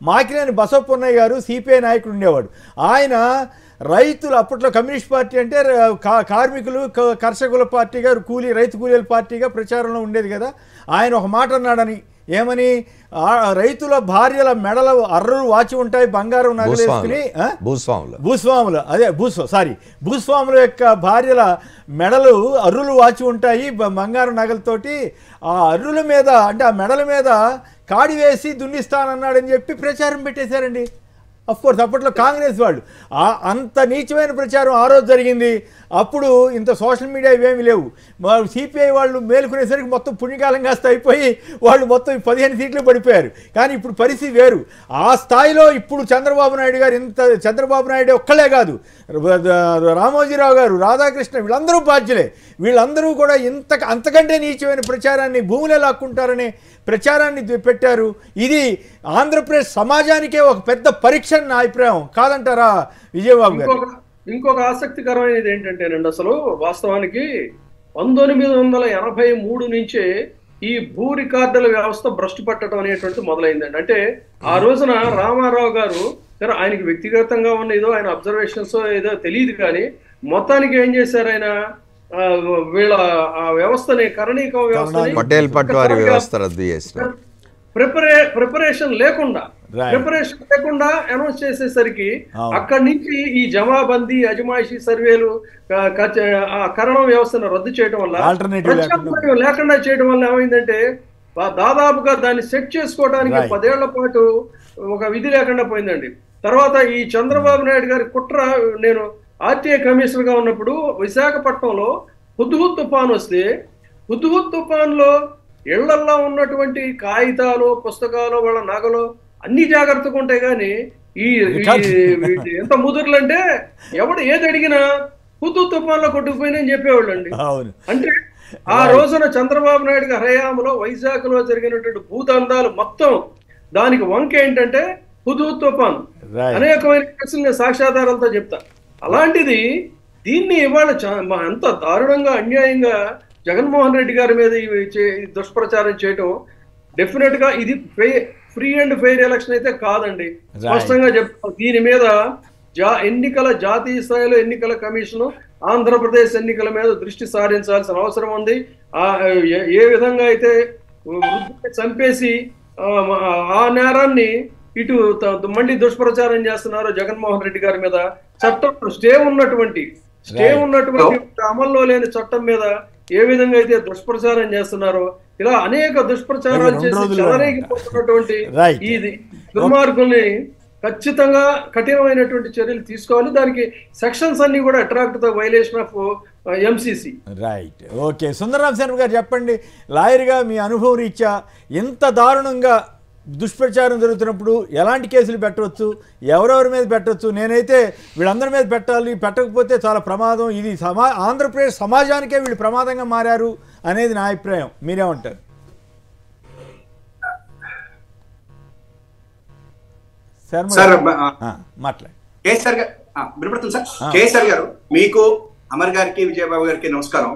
మాకినేని బసవపున్నయ్య గారు సిపిఐ నాయకుడు ఉండేవాడు. ఆయన రైతులు, అప్పట్లో కమ్యూనిస్ట్ పార్టీ అంటే కార్మికులు కర్షకుల పార్టీగా, రైతు కూలీల పార్టీగా ప్రచారంలో ఉండేది కదా. ఆయన ఒక మాట అన్నాడని, ఏమని, రైతుల భార్యల మెడల అర్రులు వాచి ఉంటాయి బంగారం నగలేసుకుని, భూస్వాముల యొక్క భార్యల మెడలు అర్రులు వాచి ఉంటాయి బంగారం నగలతోటి, ఆ అర్రుల మీద అంటే ఆ మెడల మీద కాడి వేసి దున్నిస్తానన్నాడని చెప్పి ప్రచారం పెట్టేశారండి. అఫ్కోర్స్ అప్పట్లో కాంగ్రెస్ వాళ్ళు అంత నీచమైన ప్రచారం ఆ రోజు జరిగింది. అప్పుడు ఇంత సోషల్ మీడియా ఇవేమీ లేవు. సిపిఐ వాళ్ళు మేలుకునేసరికి మొత్తం పుణ్యకాలం కాస్త అయిపోయి వాళ్ళు మొత్తం 15 సీట్లు పడిపోయారు. కానీ ఇప్పుడు పరిస్థితి వేరు. ఆ స్థాయిలో ఇప్పుడు చంద్రబాబు నాయుడు గారు, చంద్రబాబు నాయుడు ఒక్కలే కాదు, రామోజీరావు గారు, రాధాకృష్ణ, వీళ్ళందరూ బాధ్యులే. వీళ్ళందరూ కూడా అంతకంటే నీచమైన ప్రచారాన్ని, భూములే లాక్కుంటారనే ప్రచారాన్ని పెట్టారు. ఇది ఆంధ్రప్రదేశ్ సమాజానికే ఒక పెద్ద పరీక్ష నా అభిప్రాయం, కాదంటారా విజయబాబు గారు? ఇంకొక ఆసక్తికరమైనది ఏంటంటేనండి, అసలు వాస్తవానికి 1983 నుంచే ఈ భూ రికార్డుల వ్యవస్థ భ్రష్టు పట్టడం అనేటువంటిది మొదలైందండి. అంటే ఆ రోజున రామారావు గారు, ఆయనకి వ్యక్తిగతంగా ఉన్న ఏదో ఆయన అబ్జర్వేషన్స్ ఏదో తెలియదు, కానీ మొత్తానికి ఏం చేశారు, ఆయన వీళ్ళ ఆ వ్యవస్థని, కరణీక వ్యవస్థని ప్రిపరేషన్ లేకుండా అనౌన్స్ చేసేసరికి అక్కడి నుంచి ఈ జమాబందీ, అజమాయిషీ సర్వేలు, కరణం వ్యవస్థను రద్దు చేయడం వల్ల, లేకుండా చేయడం వల్ల ఏమైందంటే దాదాపుగా దాన్ని సెట్ చేసుకోవడానికి 10 ఏళ్ల పాటు ఒక విధి లేకుండా పోయిందండి. తర్వాత ఈ చంద్రబాబు నాయుడు గారి కుట్ర, నేను ఆర్టీఐ కమిషనర్ గా ఉన్నప్పుడు విశాఖపట్నంలో హుద్హుద్ తుఫాన్ వస్తే, హుద్హుద్ తుఫాన్లో ఇళ్లల్లో ఉన్నటువంటి కాగితాలు, పుస్తకాలు, వాళ్ళ నగలు అన్ని జాగ్రత్తగా ఉంటాయి. కానీ ఈ ఎంత ముదురులు అంటే ఎవడు ఏది అడిగినా హుద్హుద్ తుఫాన్లో కొట్టుకుపోయినని చెప్పేవాళ్ళు అండి. అంటే ఆ రోజున చంద్రబాబు నాయుడు గారి హయాంలో వైజాగ్ లో జరిగినటువంటి భూదందాలు మొత్తం దానికి వంక ఏంటంటే హుద్హుద్ తుఫాన్. అనేకమైన కేసులు సాక్ష్యాధారాలతో చెప్తా. అలాంటిది దీన్ని ఇవాళ ఎంత దారుణంగా, అన్యాయంగా జగన్మోహన్ రెడ్డి గారి మీద దుష్ప్రచారం చేయటం, డెఫినెట్ గా ఇది ఫ్రీ అండ్ ఫెయిర్ ఎలక్షన్ అయితే కాదండి. స్పష్టంగా చెప్తాం. దీని మీద ఎన్నికల జాతీయ స్థాయిలో ఎన్నికల కమిషన్ ఆంధ్రప్రదేశ్ ఎన్నికల మీద దృష్టి సారించాల్సిన అవసరం ఉంది. ఏ విధంగా అయితే వృద్ధుల్ని చంపేసి ఆ నేరాన్ని ఇటు మళ్ళీ దుష్ప్రచారం చేస్తున్నారు జగన్మోహన్ రెడ్డి గారి మీద, చట్టం స్టే ఉన్నటువంటి అమల్లో లేని చట్టం మీద ఏ విధంగా అయితే దుష్ప్రచారం చేస్తున్నారో, ఇలా అనేక దుష్ప్రచారాలు చేసి చెలరేగిపోతున్నటువంటి ఈ దుర్మార్గుల్ని ఖచ్చితంగా కఠినమైనటువంటి చర్యలు తీసుకోవాలి. దానికి సెక్షన్స్ అన్ని కూడా attract the violation of MCC. Right, okay. Sundararam Sharma గారు చెప్పండి, లాయర్గా మీ అనుభవం రీత్యా ఎంత దారుణంగా దుష్ప్రచారం జరుగుతున్నప్పుడు ఎలాంటి కేసులు పెట్టవచ్చు, ఎవరెవరి మీద పెట్టవచ్చు? నేనైతే వీళ్ళందరి మీద పెట్టాలి, పెట్టకపోతే చాలా ప్రమాదం, ఇది ఆంధ్రప్రదేశ్ సమాజానికే వీళ్ళు ప్రమాదంగా మారారు అనేది నా అభిప్రాయం. మీరేమంటారు? మాట్లాడు. కేసీఆర్ గారు, మీకు అమర్ గారికి విజయబాబు గారికి నమస్కారం.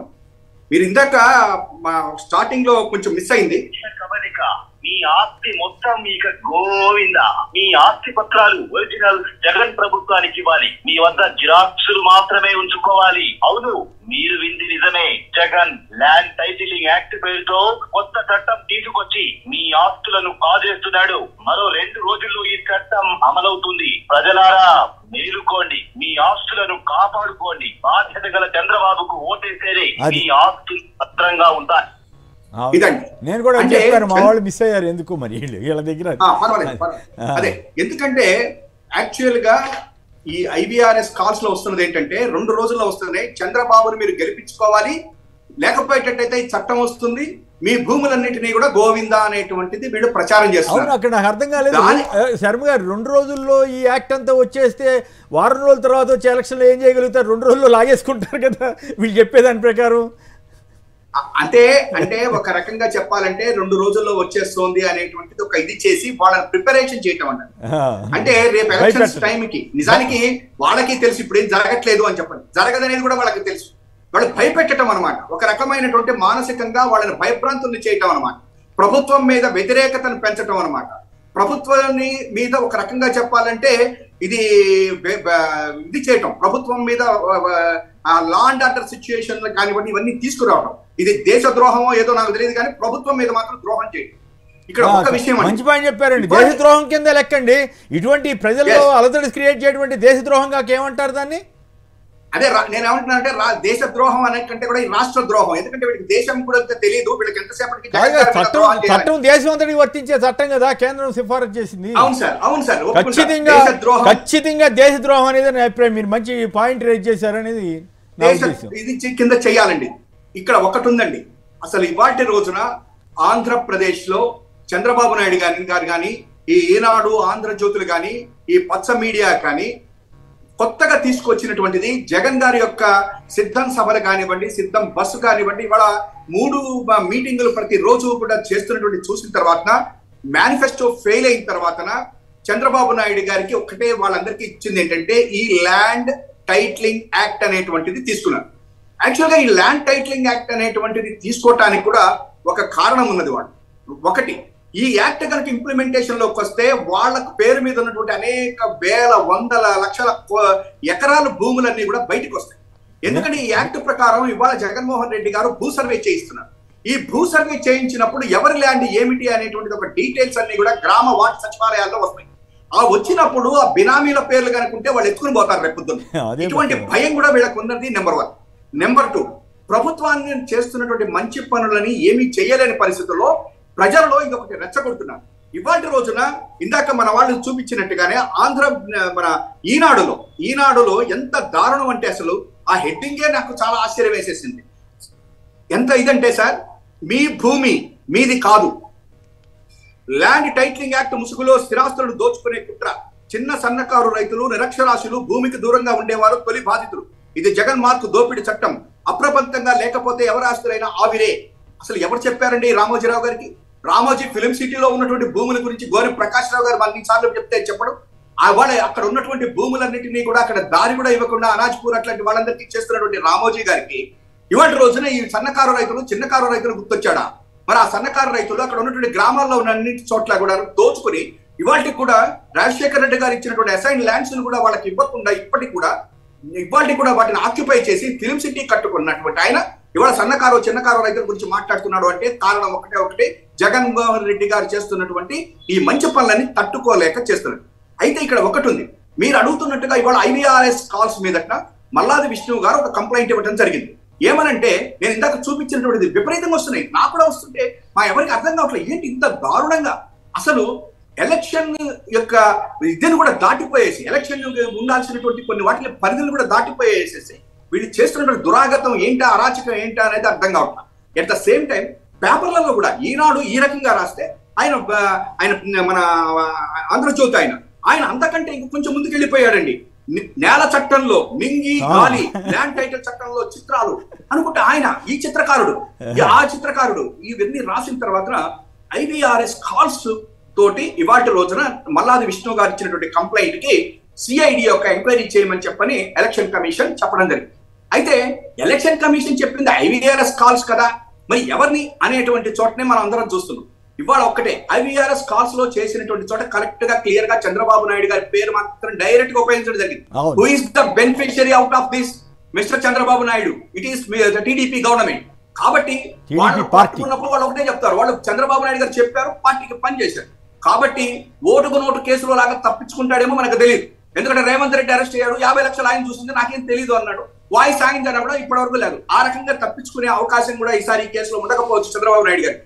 మీరు ఇందాక మా స్టార్టింగ్ లో కొంచెం మిస్ అయింది. మీ ఆస్తి మొత్తం ఇక గోవిందా. మీ ఆస్తి పత్రాలు ఒరిజినల్ జగన్ ప్రభుత్వానికి ఇవ్వాలి. మీ వద్ద జిరాక్సులు మాత్రమే ఉంచుకోవాలి. అవును, మీరు వింది నిజమే. జగన్ ల్యాండ్ టైటిలింగ్ యాక్ట్ పేరుతో కొత్త చట్టం తీసుకొచ్చి మీ ఆస్తులను కాజేస్తున్నాడు. మరో 2 రోజుల్లో ఈ చట్టం అమలవుతుంది. ప్రజలారా మేలుకోండి, మీ ఆస్తులను కాపాడుకోండి. బాధ్యత గల చంద్రబాబుకు ఓటేసేరే మీ ఆస్తులు భద్రంగా ఉంటాయి. నేను కూడా చెప్పాను, మా వాళ్ళు మిస్ అయ్యారు ఎందుకు మరి వీళ్ళ దగ్గర. అదే, ఎందుకంటే యాక్చువల్ గా ఈ ఐబీఆర్ఎస్ కాల్స్ లో వస్తున్నది ఏంటంటే 2 రోజుల్లో వస్తున్నాయి. చంద్రబాబుని మీరు గెలిపించుకోవాలి, లేకపోయేటట్టయితే ఈ చట్టం వస్తుంది, మీ భూములన్నింటినీ కూడా గోవిందా అనేటువంటిది వీళ్ళు ప్రచారం చేస్తున్నారు. అక్కడ నాకు అర్థం కాలేదు శర్మ గారు, 2 రోజుల్లో ఈ యాక్ట్ అంతా వచ్చేస్తే వారం రోజుల తర్వాత వచ్చే ఎలక్షన్లో ఏం చేయగలుగుతారు? 2 రోజుల్లో లాగేసుకుంటారు కదా వీళ్ళు చెప్పేదాని ప్రకారం. అంటే ఒక రకంగా చెప్పాలంటే 2 రోజుల్లో వచ్చేస్తోంది అనేటువంటిది ఒక ఇది చేసి వాళ్ళని ప్రిపరేషన్ చేయటం అన్నారు. అంటే రేపు ఎలక్షన్స్ టైంకి నిజానికి వాళ్ళకి తెలుసు ఇప్పుడు ఏం జరగట్లేదు అని చెప్పండి, జరగదనేది కూడా వాళ్ళకి తెలుసు. వాళ్ళు భయపెట్టడం అనమాట, ఒక రకమైనటువంటి మానసికంగా వాళ్ళని భయభ్రాంతుల్ని చేయటం అనమాట, ప్రభుత్వం మీద వ్యతిరేకతను పెంచడం అనమాట. ప్రభుత్వాన్ని మీద ఒక రకంగా చెప్పాలంటే ఇది చేయటం, ప్రభుత్వం మీద లా అండ్ ఆర్డర్ సిచ్యుయేషన్ కానివ్వండి ఇవన్నీ తీసుకురావడం. ఇది దేశద్రోహమో ఏదో నాకు తెలియదు కానీ ప్రభుత్వం మీద మాత్రం ద్రోహం చేయడం. ఇక్కడ ఒక విషయం మంచి పాయింట్ చెప్పారండి, దేశద్రోహం కింద లెక్కండి. ఇటువంటి ప్రజల్లో అలజడి క్రియేట్ చేయటువంటి దేశద్రోహంగా ఏమంటారు దాన్ని? అదే నేను ఏమంటున్నా అంటే దేశద్రోహం అనే కంటే కూడా ఈ రాష్ట్ర ద్రోహం. ఎందుకంటే వీళ్ళకి దేశం కూడా తెలియదు, వీళ్ళకి ఎంతసేపటికి చట్టం దేశం అంతటి వర్తించే చట్టం కదా, కేంద్రం సిఫారసు చేసింది. అవును సార్, అవును సార్, ఖచ్చితంగా దేశద్రోహం అనేది నా అభిప్రాయం. మీరు మంచి పాయింట్ రైజ్ చేశారనేది ఇది కింద చెయ్యాలండి. ఇక్కడ ఒకటి ఉందండి, అసలు ఇవాటి రోజున ఆంధ్రప్రదేశ్ లో చంద్రబాబు నాయుడు గారు కానీ, ఈ ఈనాడు ఆంధ్రజ్యోతులు కానీ, ఈ పచ్చ మీడియా కానీ కొత్తగా తీసుకొచ్చినటువంటిది జగన్ గారి యొక్క సిద్ధం సభలు కానివ్వండి, సిద్ధం బస్సు కానివ్వండి, ఇవాళ 3 మీటింగులు ప్రతి రోజు కూడా చేస్తున్నటువంటి చూసిన తర్వాత మేనిఫెస్టో ఫెయిల్ అయిన తర్వాత చంద్రబాబు నాయుడు గారికి ఒకటే వాళ్ళందరికీ ఇచ్చింది ఏంటంటే ఈ ల్యాండ్ టైటిలింగ్ యాక్ట్ అనేటువంటిది తీసుకున్నారు. యాక్చువల్గా ఈ ల్యాండ్ టైటిలింగ్ యాక్ట్ అనేటువంటిది తీసుకోవటానికి కూడా ఒక కారణం ఉన్నది. వాళ్ళు ఒకటి, ఈ యాక్ట్ కనుక ఇంప్లిమెంటేషన్ లోకి వస్తే వాళ్ళకు పేరు మీద ఉన్నటువంటి అనేక వేల వందల లక్షల ఎకరాల భూములన్నీ కూడా బయటకు వస్తాయి. ఎందుకంటే ఈ యాక్ట్ ప్రకారం ఇవాళ జగన్మోహన్ రెడ్డి గారు భూ సర్వే చేయిస్తున్నారు. ఈ భూ సర్వే చేయించినప్పుడు ఎవరి ల్యాండ్ ఏమిటి అనేటువంటిది ఒక డీటెయిల్స్ అన్ని కూడా గ్రామ వార్డు సచివాలయాల్లో వస్తాయి. ఆ వచ్చినప్పుడు ఆ బినామీల పేర్లు కనుకుంటే వాళ్ళు ఎత్తుకుని పోతారు రేపొద్దున. ఇటువంటి భయం కూడా వీళ్ళకు ఉన్నది నెంబర్ 1. నెంబర్ 2, ప్రభుత్వాన్ని చేస్తున్నటువంటి మంచి పనులని ఏమీ చేయలేని పరిస్థితుల్లో ప్రజల్లో ఇంకొకటి రెచ్చగొడుతున్నారు. ఇవాటి రోజున ఇందాక మన వాళ్ళు చూపించినట్టుగానే మన ఈనాడులో ఎంత దారుణం అంటే అసలు ఆ హెడ్డింగే నాకు చాలా ఆశ్చర్యం వేసేసింది. ఎంత ఇదంటే సార్, మీ భూమి మీది కాదు, ల్యాండ్ టైటిలింగ్ యాక్ట్ ముసుగులో స్థిరాస్తులను దోచుకునే కుట్ర, చిన్న సన్నకారు రైతులు, నిరక్షరాస్యులు, భూమికి దూరంగా ఉండేవారు తొలి బాధితులు. ఇది జగన్ మార్కు దోపిడీ చట్టం. అప్రమత్తంగా లేకపోతే ఎవరి ఆస్తులైనా ఆవిరే. అసలు ఎవరు చెప్పారండి రామోజీరావు గారికి? రామోజీ ఫిలిం సిటీలో ఉన్నటువంటి భూముల గురించి గోని ప్రకాష్ రావు గారు 10 సార్లు చెప్తే చెప్పడం, వాళ్ళ అక్కడ ఉన్నటువంటి భూములన్నింటినీ కూడా అక్కడ దారి కూడా ఇవ్వకుండా అనాజ్పూర్ అట్లాంటి వాళ్ళందరికీ చేస్తున్నటువంటి రామోజీ గారికి ఇవాటి రోజున ఈ సన్నకారు రైతులు, చిన్నకారు రైతులు గుర్తొచ్చాడా? మరి ఆ సన్నకారు రైతులు అక్కడ ఉన్నటువంటి గ్రామాల్లో ఉన్న అన్నింటి చోట్ల కూడా దోచుకుని ఇవాళకి కూడా రాజశేఖర రెడ్డి గారు ఇచ్చినటువంటి అసైన్ ల్యాండ్స్ కూడా వాళ్ళకి ఇవ్వకుండా ఇప్పటికి కూడా వాటిని ఆక్యుపై చేసి ఫిలిం సిటీ కట్టుకున్నటువంటి ఆయన ఇవాళ సన్నకారు చిన్నకారు రైతుల గురించి మాట్లాడుతున్నాడు అంటే కారణం ఒకటే జగన్మోహన్ రెడ్డి గారు చేస్తున్నటువంటి ఈ మంచి పనులని తట్టుకోలేక చేస్తున్నారు. అయితే ఇక్కడ ఒకటి ఉంది, మీరు అడుగుతున్నట్టుగా ఇవాళ IVRS కాల్స్ మీదట మల్లాది విష్ణు గారు ఒక కంప్లైంట్ ఇవ్వడం జరిగింది. ఏమనంటే నేను ఇందాక చూపించినటువంటిది విపరీతంగా వస్తున్నాయి, నాకు కూడా వస్తుంటే మా ఎవరికి అర్థం కావట్లేదు ఏంటి ఇంత దారుణంగా. అసలు ఎలక్షన్ యొక్క ఇద్దరిని కూడా దాటిపోయేసి ఎలక్షన్ ఉండాల్సినటువంటి కొన్ని వాటి పరిధులు కూడా దాటిపోయేసేసి వీళ్ళు చేస్తున్నటువంటి దురాగతం ఏంటా అరాచకం ఏంటా అనేది అర్థం కావట్లేదు. ఎట్ ద సేమ్ టైం పేపర్లలో కూడా ఈనాడు ఈ రకంగా రాస్తే ఆయన మన ఆంధ్రజ్యోతి ఆయన అంతకంటే ఇంకొంచెం ముందుకు వెళ్ళిపోయాడండి. నేల చట్టంలో మింగి గాలి ల్యాండ్ టైటిల్ చట్టంలో చిత్రాలు అనుకుంటే ఆయన ఈ చిత్రకారుడు ఆ చిత్రకారుడు ఇవన్నీ రాసిన తర్వాత IVRS కాల్స్ తోటి ఇవాటి రోజున మల్లాది విష్ణు గారు ఇచ్చినటువంటి కంప్లైంట్ కి CID యొక్క ఎంక్వైరీ చేయమని చెప్పని ఎలక్షన్ కమిషన్ చెప్పడం జరిగింది. అయితే ఎలక్షన్ కమిషన్ చెప్పింది IVRS కాల్స్ కదా, మరి ఎవరిని అనేటువంటి చోటనే మనం అందరం చూస్తున్నాం. ఇవాళ ఒక్కటే IVRS కాల్స్ లో చేసినటువంటి చోట కరెక్ట్ గా క్లియర్ గా చంద్రబాబు నాయుడు గారి పేరు మాత్రం డైరెక్ట్ గా ఉపయోగించడం జరిగింది. Who is the beneficiary out of this? Mister Chandrababu Naidu, it is TDP government. కాబట్టి వాళ్ళు ఉన్నప్పుడు వాళ్ళు ఒకటే చెప్తారు, వాళ్ళు చంద్రబాబు నాయుడు గారు చెప్పారు, పార్టీకి పని చేశారు. కాబట్టి ఓటుకు నోటు కేసులో లాగా తప్పించుకుంటాడేమో మనకు తెలియదు. ఎందుకంటే రేవంత్ రెడ్డి అరెస్ట్ అయ్యాడు, 50 లక్షలు ఆయన చూసింది నాకేం తెలియదు అన్నాడు, వాయిస్ ఆగిందని కూడా ఇప్పటి వరకు లేదు. ఆ రకంగా తప్పించుకునే అవకాశం కూడా ఈసారి ఈ కేసులో ఉండకపోవచ్చు చంద్రబాబు నాయుడు గారు.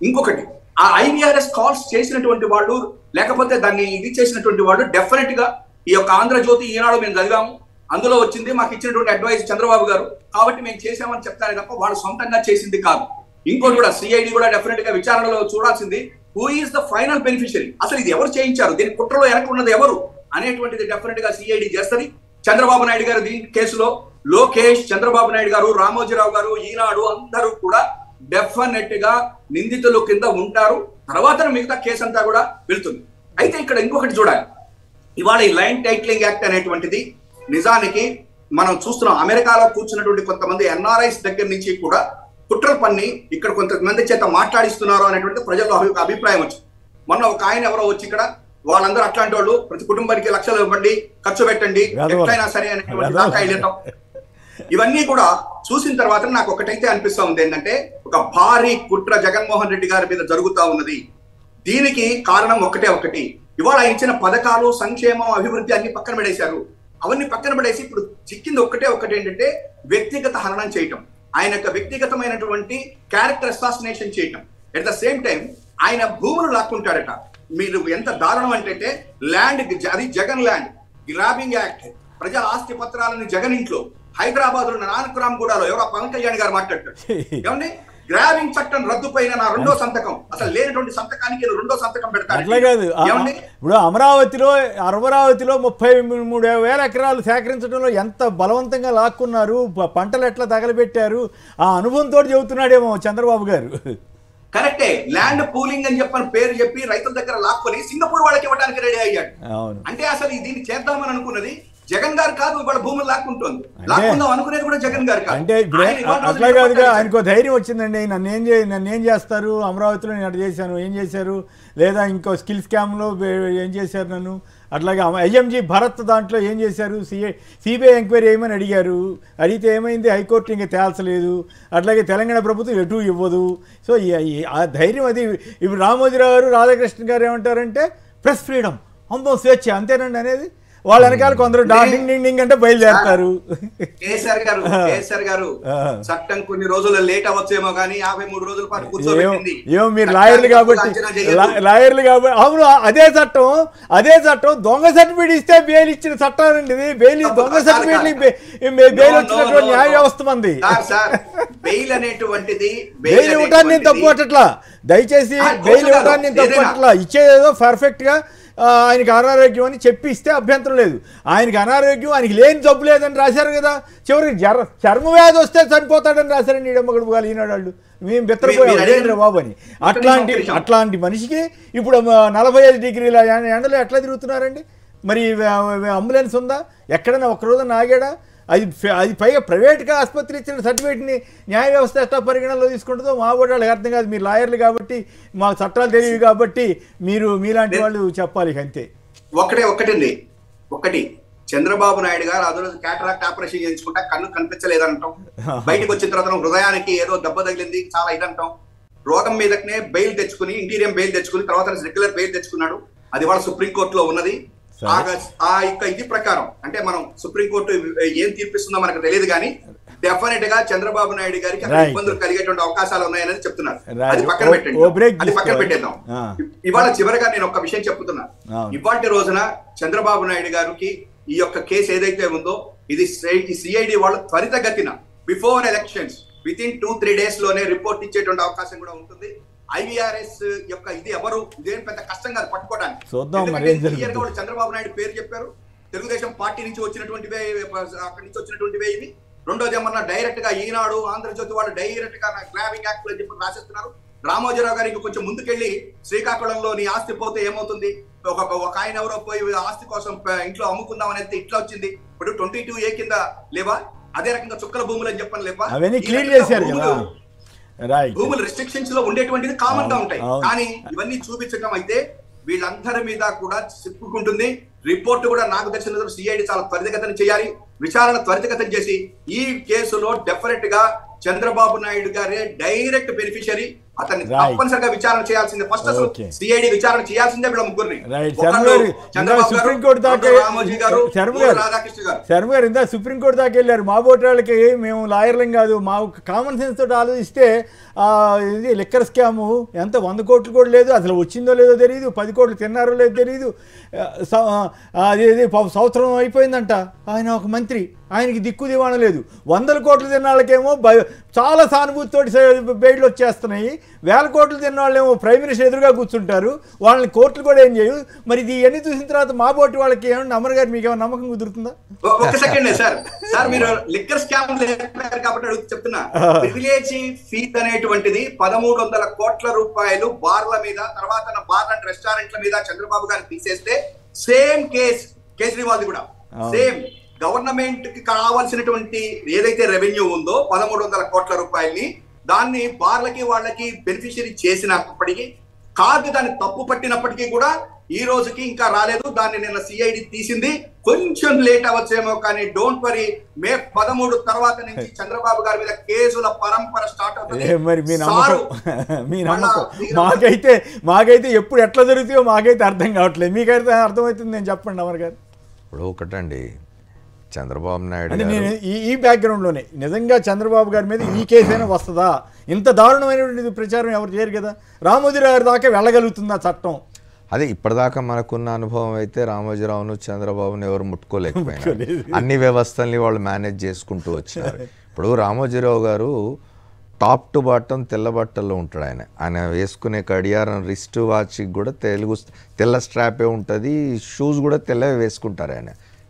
ఇంకొకటి, ఆ IVRS కాల్స్ చేసినటువంటి వాళ్ళు లేకపోతే దాన్ని ఇది చేసినటువంటి వాళ్ళు డెఫినెట్ గా ఈ యొక్క ఆంధ్రజ్యోతి ఈనాడు మేము చదివాము, అందులో వచ్చింది, మాకు ఇచ్చినటువంటి అడ్వైస్ చంద్రబాబు గారు కాబట్టి మేము చేసామని చెప్తారే తప్ప వాళ్ళు సొంతంగా చేసింది కాదు. ఇంకోటి కూడా CID కూడా డెఫినెట్ గా విచారణలో చూడాల్సింది, who is the final beneficiary, అసలు ఇది ఎవరు చేయించారు, దీని కుట్రలో వెనక ఉన్నది ఎవరు అనేటువంటిది డెఫినెట్ గా CID చేస్తుంది. చంద్రబాబు నాయుడు గారు దీని కేసులో లోకేష్, చంద్రబాబు నాయుడు గారు, రామోజీరావు గారు, ఈనాడు అందరూ కూడా డెఫినెట్ గా నిందితుల కింద ఉంటారు. తర్వాత మిగతా కేసు అంతా కూడా వెళ్తుంది. అయితే ఇక్కడ ఇంకొకటి చూడాలి, ఇవాళ ఈ ల్యాండ్ టైటిలింగ్ యాక్ట్ అనేటువంటిది నిజానికి మనం చూస్తున్నాం, అమెరికాలో కూర్చున్నటువంటి కొంతమంది NRIs దగ్గర నుంచి కూడా కుట్రలు పన్ని ఇక్కడ కొంతమంది చేత మాట్లాడిస్తున్నారు అనేటువంటి ప్రజల్లో అభిప్రాయం వచ్చింది. మొన్న ఒక ఆయన ఎవరో వచ్చి ఇక్కడ వాళ్ళందరూ అట్లాంటి వాళ్ళు ప్రతి కుటుంబానికి లక్షలు ఇవ్వండి, ఖర్చు పెట్టండి, ఎట్లయినా సరే అనేటువంటి దాకా వెళ్ళటం, ఇవన్నీ కూడా చూసిన తర్వాత నాకు ఒకటైతే అనిపిస్తా ఉంది ఏంటంటే ఒక భారీ కుట్ర జగన్మోహన్ రెడ్డి గారి మీద జరుగుతా ఉన్నది. దీనికి కారణం ఒకటి, ఇవాళ ఇచ్చిన పథకాలు, సంక్షేమం, అభివృద్ధి అన్ని పక్కన పడేశారు. అవన్నీ పక్కన పడేసి ఇప్పుడు చిక్కింది ఒకటి ఏంటంటే వ్యక్తిగత హననం చేయటం, ఆయన యొక్క వ్యక్తిగతమైనటువంటి క్యారెక్టర్ అసాసినేషన్ చేయటం. ఎట్ ద సేమ్ టైం ఆయన భూములు లాక్కుంటాడట. మీరు ఎంత దారుణం అంటే ల్యాండ్, అది జగన్ ల్యాండ్ గ్రాబింగ్ యాక్ట్, ప్రజల ఆస్తి పత్రాలను జగన్ ఇంట్లో, హైదరాబాద్ లో నానక్రామ్గూడలో ఎవరో పవన్ కళ్యాణ్ గారు మాట్లాడతారు, ఏమండి గ్రాబింగ్ చట్టం రద్దుపైన నా రెండో సంతకం, అసలు లేనటువంటి సంతకానికి రెండో సంతకం పెడతారు. అట్లా కాదు, ఇప్పుడు అమరావతిలో 33,000 ఎకరాలు సేకరించడంలో ఎంత బలవంతంగా లాక్కున్నారు, పంటలు ఎట్లా తగలబెట్టారు, ఆ అనుభవంతో చెబుతున్నాడేమో చంద్రబాబు గారు. కరెక్టే, ల్యాండ్ పూలింగ్ అని చెప్పని పేరు చెప్పి రైతుల దగ్గర లాక్కొని సింగపూర్ వాళ్ళకి ఇవ్వడానికి రెడీ అయ్యాడు. అంటే అసలు దీన్ని చేద్దామని అనుకున్నది జగన్ గారు కాదు, వాళ్ళ భూములు లాక్కుంటుంది, లాక్కుందాం అనుకునేది కూడా జగన్ గారు కాదు. అంటే అట్లా కాదుగా, ఆయనకు ధైర్యం వచ్చిందండి, నన్ను ఏం చేస్తారు, అమరావతిలో నేను అట్లా చేశాను, ఏం చేశారు, లేదా ఇంకో స్కిల్ స్కామ్లో ఏం చేశారు నన్ను, అట్లాగే IMG భరత్ దాంట్లో ఏం చేశారు, CBI ఎంక్వైరీ ఏమని అడిగితే ఏమైంది, హైకోర్టు ఇంకా తేల్చలేదు, అట్లాగే తెలంగాణ ప్రభుత్వం ఎటు ఇవ్వదు. సో ఆ ధైర్యం అది. ఇప్పుడు రామోజీరావు గారు, రాధాకృష్ణ గారు ఏమంటారంటే ప్రెస్ ఫ్రీడమ్, అమ్మో స్వేచ్ఛ, అంతేనండి అనేది. వాళ్ళ వెనకాల కొందరు డార్డింగ్ డింగ్ అంటే బయలుదేరుతారు. కేసీఆర్ గారు చట్టం కొన్ని రోజులు లేట్ అవ్వచ్చేమో కానీ 53 రోజుల పాటు కూర్చోబెట్టింది. ఏమో మీరు లాయర్లు కాబట్టి అవును, అదే చట్టం దొంగ సర్టిఫికేట్ ఇస్తే బెయిల్ ఇచ్చిన చట్టం అండి ఇది. బెయిల్ దొంగ సర్టిఫికేట్ బెయిల్ వచ్చినటువంటి న్యాయ వ్యవస్థ మంది. బెయిల్ అనేటువంటిది బెయిల్ ఇవ్వటాన్ని నేను తప్పు పట్టట్లా, దయచేసి బెయిల్ ఇవ్వటాన్ని నేను తప్పు పట్టట్లా, ఇచ్చేదేదో పర్ఫెక్ట్ గా ఆయనకి అనారోగ్యం అని చెప్పి ఇస్తే అభ్యంతరం లేదు. ఆయనకి అనారోగ్యం, ఆయనకి లేని జబ్బు లేదని రాశారు కదా, చివరికి చర్మ వ్యాధి వస్తే చనిపోతాడని రాశారండి ఈడమ్మగడు గారు ఈనాడు వాళ్ళు. మేము బెత్తరపోయాం అదేంద్ర బాబు అని. అట్లాంటి మనిషికి ఇప్పుడు 45 డిగ్రీల ఎండలో ఎట్లా తిరుగుతున్నారండి? మరి అంబులెన్స్ ఉందా? ఎక్కడైనా ఒక్కరోజు ఆగాడా? అది పైగా ప్రైవేట్గా ఆసుపత్రి ఇచ్చిన సర్టిఫికేట్ని న్యాయ వ్యవస్థ ఎట్లా పరిగణనలో తీసుకుంటుందో మా కూడా వాళ్ళకి అర్థం కాదు. మీరు లాయర్లు కాబట్టి మాకు చట్టాలు తెలియదు కాబట్టి మీలాంటి వాళ్ళు చెప్పాలి. అంతే ఒకటి చంద్రబాబు నాయుడు గారు అదే రోజు క్యాటరాక్ట్ ఆపరేషన్ చేయించుకుంటా కన్ను కనిపించలేదంటాం. బయటకు వచ్చిన తర్వాత హృదయానికి ఏదో దెబ్బ తగిలింది చాలా ఇదంటాం. రోగం మీదనే బెయిల్ తెచ్చుకుని ఇంటీరియం బెయిల్ తెచ్చుకుని తర్వాత రెగ్యులర్ బెయిల్ తెచ్చుకున్నాడు. అది వాళ్ళ సుప్రీంకోర్టులో ఉన్నది. ఆ యొక్క ఇది ప్రకారం అంటే మనం సుప్రీంకోర్టు ఏం తీర్పిస్తుందో మనకు తెలియదు కానీ డెఫినెట్ గా చంద్రబాబు నాయుడు గారికి ఇబ్బందులు కలిగేటువంటి అవకాశాలు ఉన్నాయని చెప్తున్నారు. అది పక్కన పెట్టేద్దాం. ఇవాళ చివరిగా నేను ఒక విషయం చెప్తున్నా. ఇవాళ రోజున చంద్రబాబు నాయుడు గారికి ఈ యొక్క కేసు ఏదైతే ఉందో ఇది సిఐడి వాళ్ళు త్వరితగతిన బిఫోర్ ఎలక్షన్స్ వితిన్ 2-3 days లోనే రిపోర్ట్ ఇచ్చేటువంటి అవకాశం కూడా ఉంటుంది. ఐవీఆర్ఎస్ యొక్క ఇది ఎవరు ఇదేం పెద్ద కష్టం కాదు పట్టుకోవడానికి. చంద్రబాబు నాయుడు పేరు చెప్పారు. తెలుగుదేశం పార్టీ నుంచి వచ్చినటువంటివే, అక్కడి నుంచి వచ్చినటువంటివే ఇవి. రెండోది ఏమన్నా డైరెక్ట్ గా ఈనాడు ఆంధ్రజ్యోతి వాళ్ళు డైరెక్ట్ గా గ్రావింగ్ యాక్ట్ అని చెప్పి రాసేస్తున్నారు. రామోజీరావు గారికి కొంచెం ముందుకెళ్లి శ్రీకాకుళంలో నీ ఆస్తి పోతే ఏమవుతుంది, ఒక ఆయన ఎవరో పోయి ఆస్తి కోసం ఇంట్లో అమ్ముకుందాం అనేది ఇట్లా వచ్చింది. ఇప్పుడు 22A కింద లేవా, అదే రకంగా చుక్కల భూములు అని చెప్పని లేవా, భూములు రిస్ట్రిక్షన్స్ లో ఉండేటువంటిది కామన్ గా ఉంటాయి. కానీ ఇవన్నీ చూపించడం అయితే వీళ్ళందరి మీద కూడా చిక్కుకుంటుంది. రిపోర్ట్ కూడా నాకు తెలిసిన సిఐడి చాలా త్వరితగతిన చేయాలి. విచారణ త్వరితగతిన చేసి ఈ కేసులో డెఫినెట్ గా చంద్రబాబు నాయుడు గారే డైరెక్ట్ బెనిఫిషియరీ. అతన్ని తప్పనిసరిగా విచారణ చేయాల్సిందే. ఫస్ట్ అసలు సిఐడి విచారణ చేయాల్సిందే వీళ్ళ ముగ్గురిని. సుప్రీంకోర్టు దాకా శర్మ గారు ఇందా సుప్రీంకోర్టు దాకా వెళ్ళారు. మా బోటి వాళ్ళకి మేము లాయర్లం కాదు, మా కామన్ సెన్స్ తోటి ఆలోచిస్తే ఇది లిక్కర్ స్కాము ఎంత 100 కోట్లు కూడా లేదు, అసలు వచ్చిందో లేదో తెలియదు, 10 కోట్లు తిన్నారో లేదో తెలియదు. అదేది సంవత్సరం అయిపోయిందంట. ఆయన ఒక మంత్రి, ఆయనకి దిక్కు దివాణం లేదు. 100 కోట్లు తిన్న వాళ్ళకేమో చాలా సానుభూతితోటి బెయిల్ వచ్చేస్తున్నాయి. 1000 కోట్లు తిన్న వాళ్ళేమో ప్రైమ్ మినిస్టర్ ఎదురుగా కూర్చుంటారు. వాళ్ళని కోర్టులు కూడా ఏం చేయవు. మరి ఇది ఇవన్నీ చూసిన తర్వాత మా బోటి వాళ్ళకి ఏమన్నా అమర్ గారు మీకు ఏమైనా నమ్మకం కుదురుతుందా? ఒక సెకండ్ సార్ మీరు లిక్కర్ స్కామ్ కాబట్టి అడుగుతూ చెప్తున్నా. ప్రివిలేజ్ ఫీజ్ అనేటువంటిది 1300 కోట్ల రూపాయలు బార్ల మీద, తర్వాత బార్ అండ్ రెస్టారెంట్ల మీద చంద్రబాబు గారిని తీసేస్తే సేమ్ కేజ్రీవాల్ కూడా సేమ్ గవర్నమెంట్ కి కావాల్సినటువంటి ఏదైతే రెవెన్యూ ఉందో 1300 కోట్ల రూపాయలని దాన్ని బార్లకి వాళ్ళకి బెనిఫిషియరీ చేసినప్పటికీ కాదు, దాన్ని తప్పు పట్టినప్పటికీ కూడా ఈ రోజుకి ఇంకా రాలేదు. దాన్ని నిన్న సిఐడి తీసింది. కొంచెం లేట్ అవ్వచ్చేమో కానీ డోంట్ వరీ, మే 13 తర్వాత నుంచి చంద్రబాబు గారి మీద కేసుల పరంపర స్టార్ట్ అవుతుంది. మాకైతే ఎప్పుడు ఎట్లా జరుగుతాయో మాకైతే అర్థం కావట్లేదు. మీకైతే అర్థమవుతుంది. నేను చెప్పండి అమర్ గారు. ఇప్పుడు ఒకటండి, చంద్రబాబు నాయుడు నేను ఈ బ్యాక్గ్రౌండ్లోనే నిజంగా చంద్రబాబు గారి మీద ఈ కేసు అయినా వస్తుందా? ఇంత దారుణమైనటువంటి ప్రచారం ఎవరు చేయరు కదా. రామోజీరావు గారి దాకా వెళ్ళగలుగుతుందా చట్టం? అదే ఇప్పటిదాకా మనకున్న అనుభవం అయితే రామోజీరావును చంద్రబాబును ఎవరు ముట్టుకోలేకపోయినారు. అన్ని వ్యవస్థల్ని వాళ్ళు మేనేజ్ చేసుకుంటూ వచ్చారు. ఇప్పుడు రామోజీరావు గారు టాప్ టు బాటం తెల్ల బట్టల్లో ఉంటాడు. ఆయన వేసుకునే గడియారం రిస్ట్ వాచ్కి కూడా తెల్ల స్ట్రాపే ఉంటుంది. షూస్ కూడా తెల్లవి వేసుకుంటారు.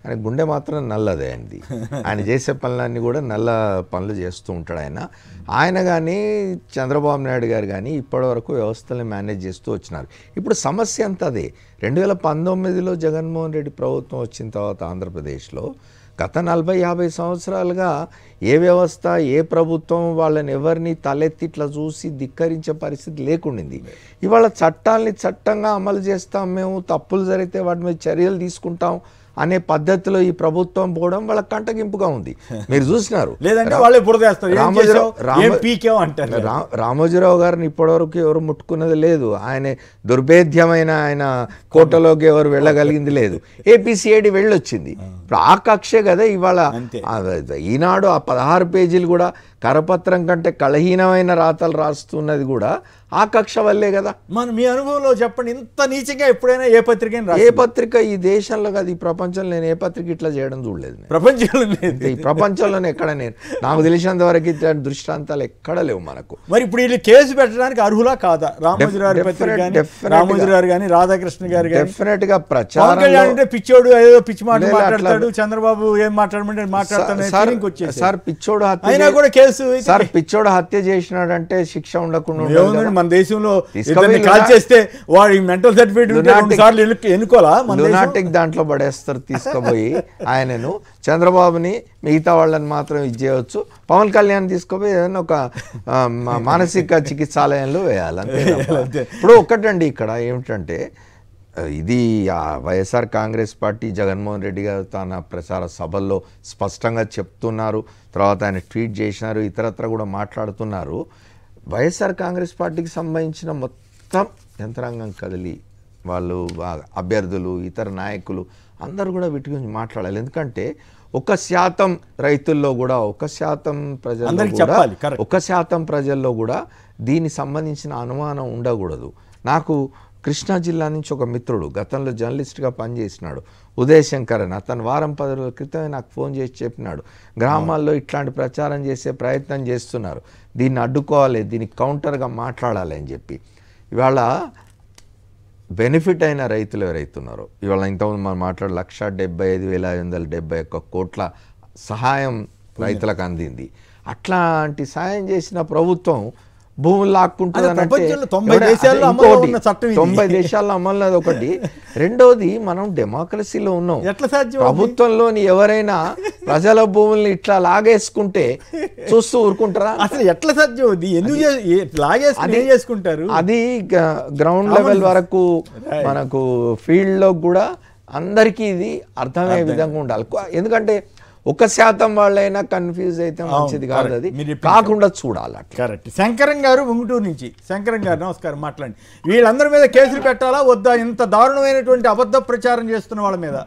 ఆయన గుండె మాత్రం నల్లదే ఆయనది. ఆయన చేసే పనులన్నీ కూడా నల్ల పనులు చేస్తూ ఉంటాడు ఆయన కానీ చంద్రబాబు నాయుడు గారు కానీ ఇప్పటివరకు వ్యవస్థల్ని మేనేజ్ చేస్తూ వచ్చినారు. ఇప్పుడు సమస్య అంతా అదే. 2019లో జగన్మోహన్ రెడ్డి ప్రభుత్వం వచ్చిన తర్వాత ఆంధ్రప్రదేశ్లో గత 40-50 సంవత్సరాలుగా ఏ వ్యవస్థ ఏ ప్రభుత్వం వాళ్ళని ఎవరిని తలెత్తి ఇట్లా చూసి ధిక్కరించే పరిస్థితి లేకుండింది. ఇవాళ చట్టాలని చట్టంగా అమలు చేస్తాం, మేము తప్పులు జరిగితే వాటి మీద చర్యలు తీసుకుంటాం అనే పద్ధతిలో ఈ ప్రభుత్వం పోవడం వాళ్ళ కంటగింపుగా ఉంది. మీరు చూసినారు. రామోజీరావు గారిని ఇప్పటివరకు ఎవరు ముట్టుకున్నది లేదు. ఆయన దుర్భేద్యమైన ఆయన కోటలోకి ఎవరు వెళ్ళగలిగింది లేదు. ఏపీసీఐడి వెళ్ళొచ్చింది. ఇప్పుడు ఆ కక్షే కదా ఇవాళ ఈనాడు ఆ 16 పేజీలు కూడా కరపత్రం కంటే కళహీనమైన రాతలు రాస్తున్నది కూడా ఆ కక్ష వల్లే కదా. మీ అనుభవంలో చెప్పండి, ఇంత నీచంగా ఎప్పుడైనా ఏ పత్రిక ఈ దేశంలో కాదు ఈ ప్రపంచంలో నేను ఏ పత్రిక ఇట్లా చేయడం చూడలేదు. ప్రపంచంలోనే ఎక్కడ నాకు తెలిసినంత వరకు దృష్టాంతాలు ఎక్కడ లేవు మనకు. మరి ఇప్పుడు వీళ్ళు కేసు పెట్టడానికి అర్హులా కాదా? రామోజీరావు గాని రాధాకృష్ణ గారు డెఫినెట్ గా ప్రచారం అంటే పిచ్చోడు ఏదో పిచ్చి మాట మాట్లాడతాడు, చంద్రబాబు ఏం మాట్లాడమంటే మాట్లాడతాను. సార్ పిచ్చోడు అయినా కూడా కేసు సార్ పిచ్చోడు హత్య చేసినాడంటే శిక్ష ఉండకుండా మన దేశంలో తీసుకుపోయి కాల్ చేస్తే వాడి మెంటల్ సర్టిఫికేట్ సార్లు ఎన్నుకోవాలా? లునాటిక్ దాంట్లో పడేస్తారు తీసుకుపోయి ఆయనను. చంద్రబాబుని మిగతా వాళ్ళని మాత్రం ఇది చేయవచ్చు. పవన్ కళ్యాణ్ తీసుకుపోయి ఏదైనా ఒక మానసిక చికిత్సాలయంలో వేయాలి అంతే. ఇప్పుడు ఒక్కటండి ఇక్కడ ఏమిటంటే, ఇది వైఎస్ఆర్ కాంగ్రెస్ పార్టీ జగన్మోహన్ రెడ్డి గారు తన ప్రచార సభల్లో స్పష్టంగా చెప్తున్నారు, తర్వాత ఆయన ట్వీట్ చేసినారు, ఇతరత్ర కూడా మాట్లాడుతున్నారు. వైఎస్ఆర్ కాంగ్రెస్ పార్టీకి సంబంధించిన మొత్తం యంత్రాంగం కదిలి వాళ్ళు అభ్యర్థులు, ఇతర నాయకులు అందరూ కూడా వీటి గురించి మాట్లాడాలి. ఎందుకంటే 1% రైతుల్లో కూడా 1% ప్రజల్లో కూడా 1% ప్రజల్లో కూడా దీనికి సంబంధించిన అనుమానం ఉండకూడదు. నాకు కృష్ణా జిల్లా నుంచి ఒక మిత్రుడు గతంలో జర్నలిస్ట్గా పనిచేసినాడు, ఉదయ్ శంకర్ అని, అతను వారం 10 రోజుల క్రితమే నాకు ఫోన్ చేసి చెప్పినాడు, గ్రామాల్లో ఇట్లాంటి ప్రచారం చేసే ప్రయత్నం చేస్తున్నారు, దీన్ని అడ్డుకోవాలి, దీనికి కౌంటర్గా మాట్లాడాలి అని చెప్పి. ఇవాళ బెనిఫిట్ అయిన రైతులు ఎవరైతే ఉన్నారో, ఇవాళ ఇంతకుముందు మనం మాట్లాడు 1,75,571 కోట్ల సహాయం రైతులకు అందింది. అట్లాంటి సాయం చేసిన ప్రభుత్వం భూములు లాక్కుంటుంది అంటే 90 దేశాల్లో అమలు ఒకటి. రెండోది, మనం డెమోక్రసీలో ఉన్నాం. ప్రభుత్వంలోని ఎవరైనా ప్రజల భూముల్ని ఇట్లా లాగేసుకుంటే చూస్తూ ఊరుకుంటారా? అసలు ఎట్లా సాధ్యం? లాగేసుకుంటారు. అది గ్రౌండ్ లెవెల్ వరకు మనకు ఫీల్డ్ లో కూడా అందరికీ ఇది అర్థమయ్యే విధంగా ఉండాలి. ఎందుకంటే 1% వాళ్ళైనా కన్ఫ్యూజ్ అయితే మంచిది కాదు, అది కాకుండా చూడాలి. కరెక్ట్. శంకరం గారు ఉంగుటూరు నుంచి. శంకరం గారు నమస్కారం, మాట్లాడండి. వీళ్ళందరి మీద కేసులు పెట్టాలా వద్దా? ఇంత దారుణమైనటువంటి అబద్ధ ప్రచారం చేస్తున్న వాళ్ళ మీద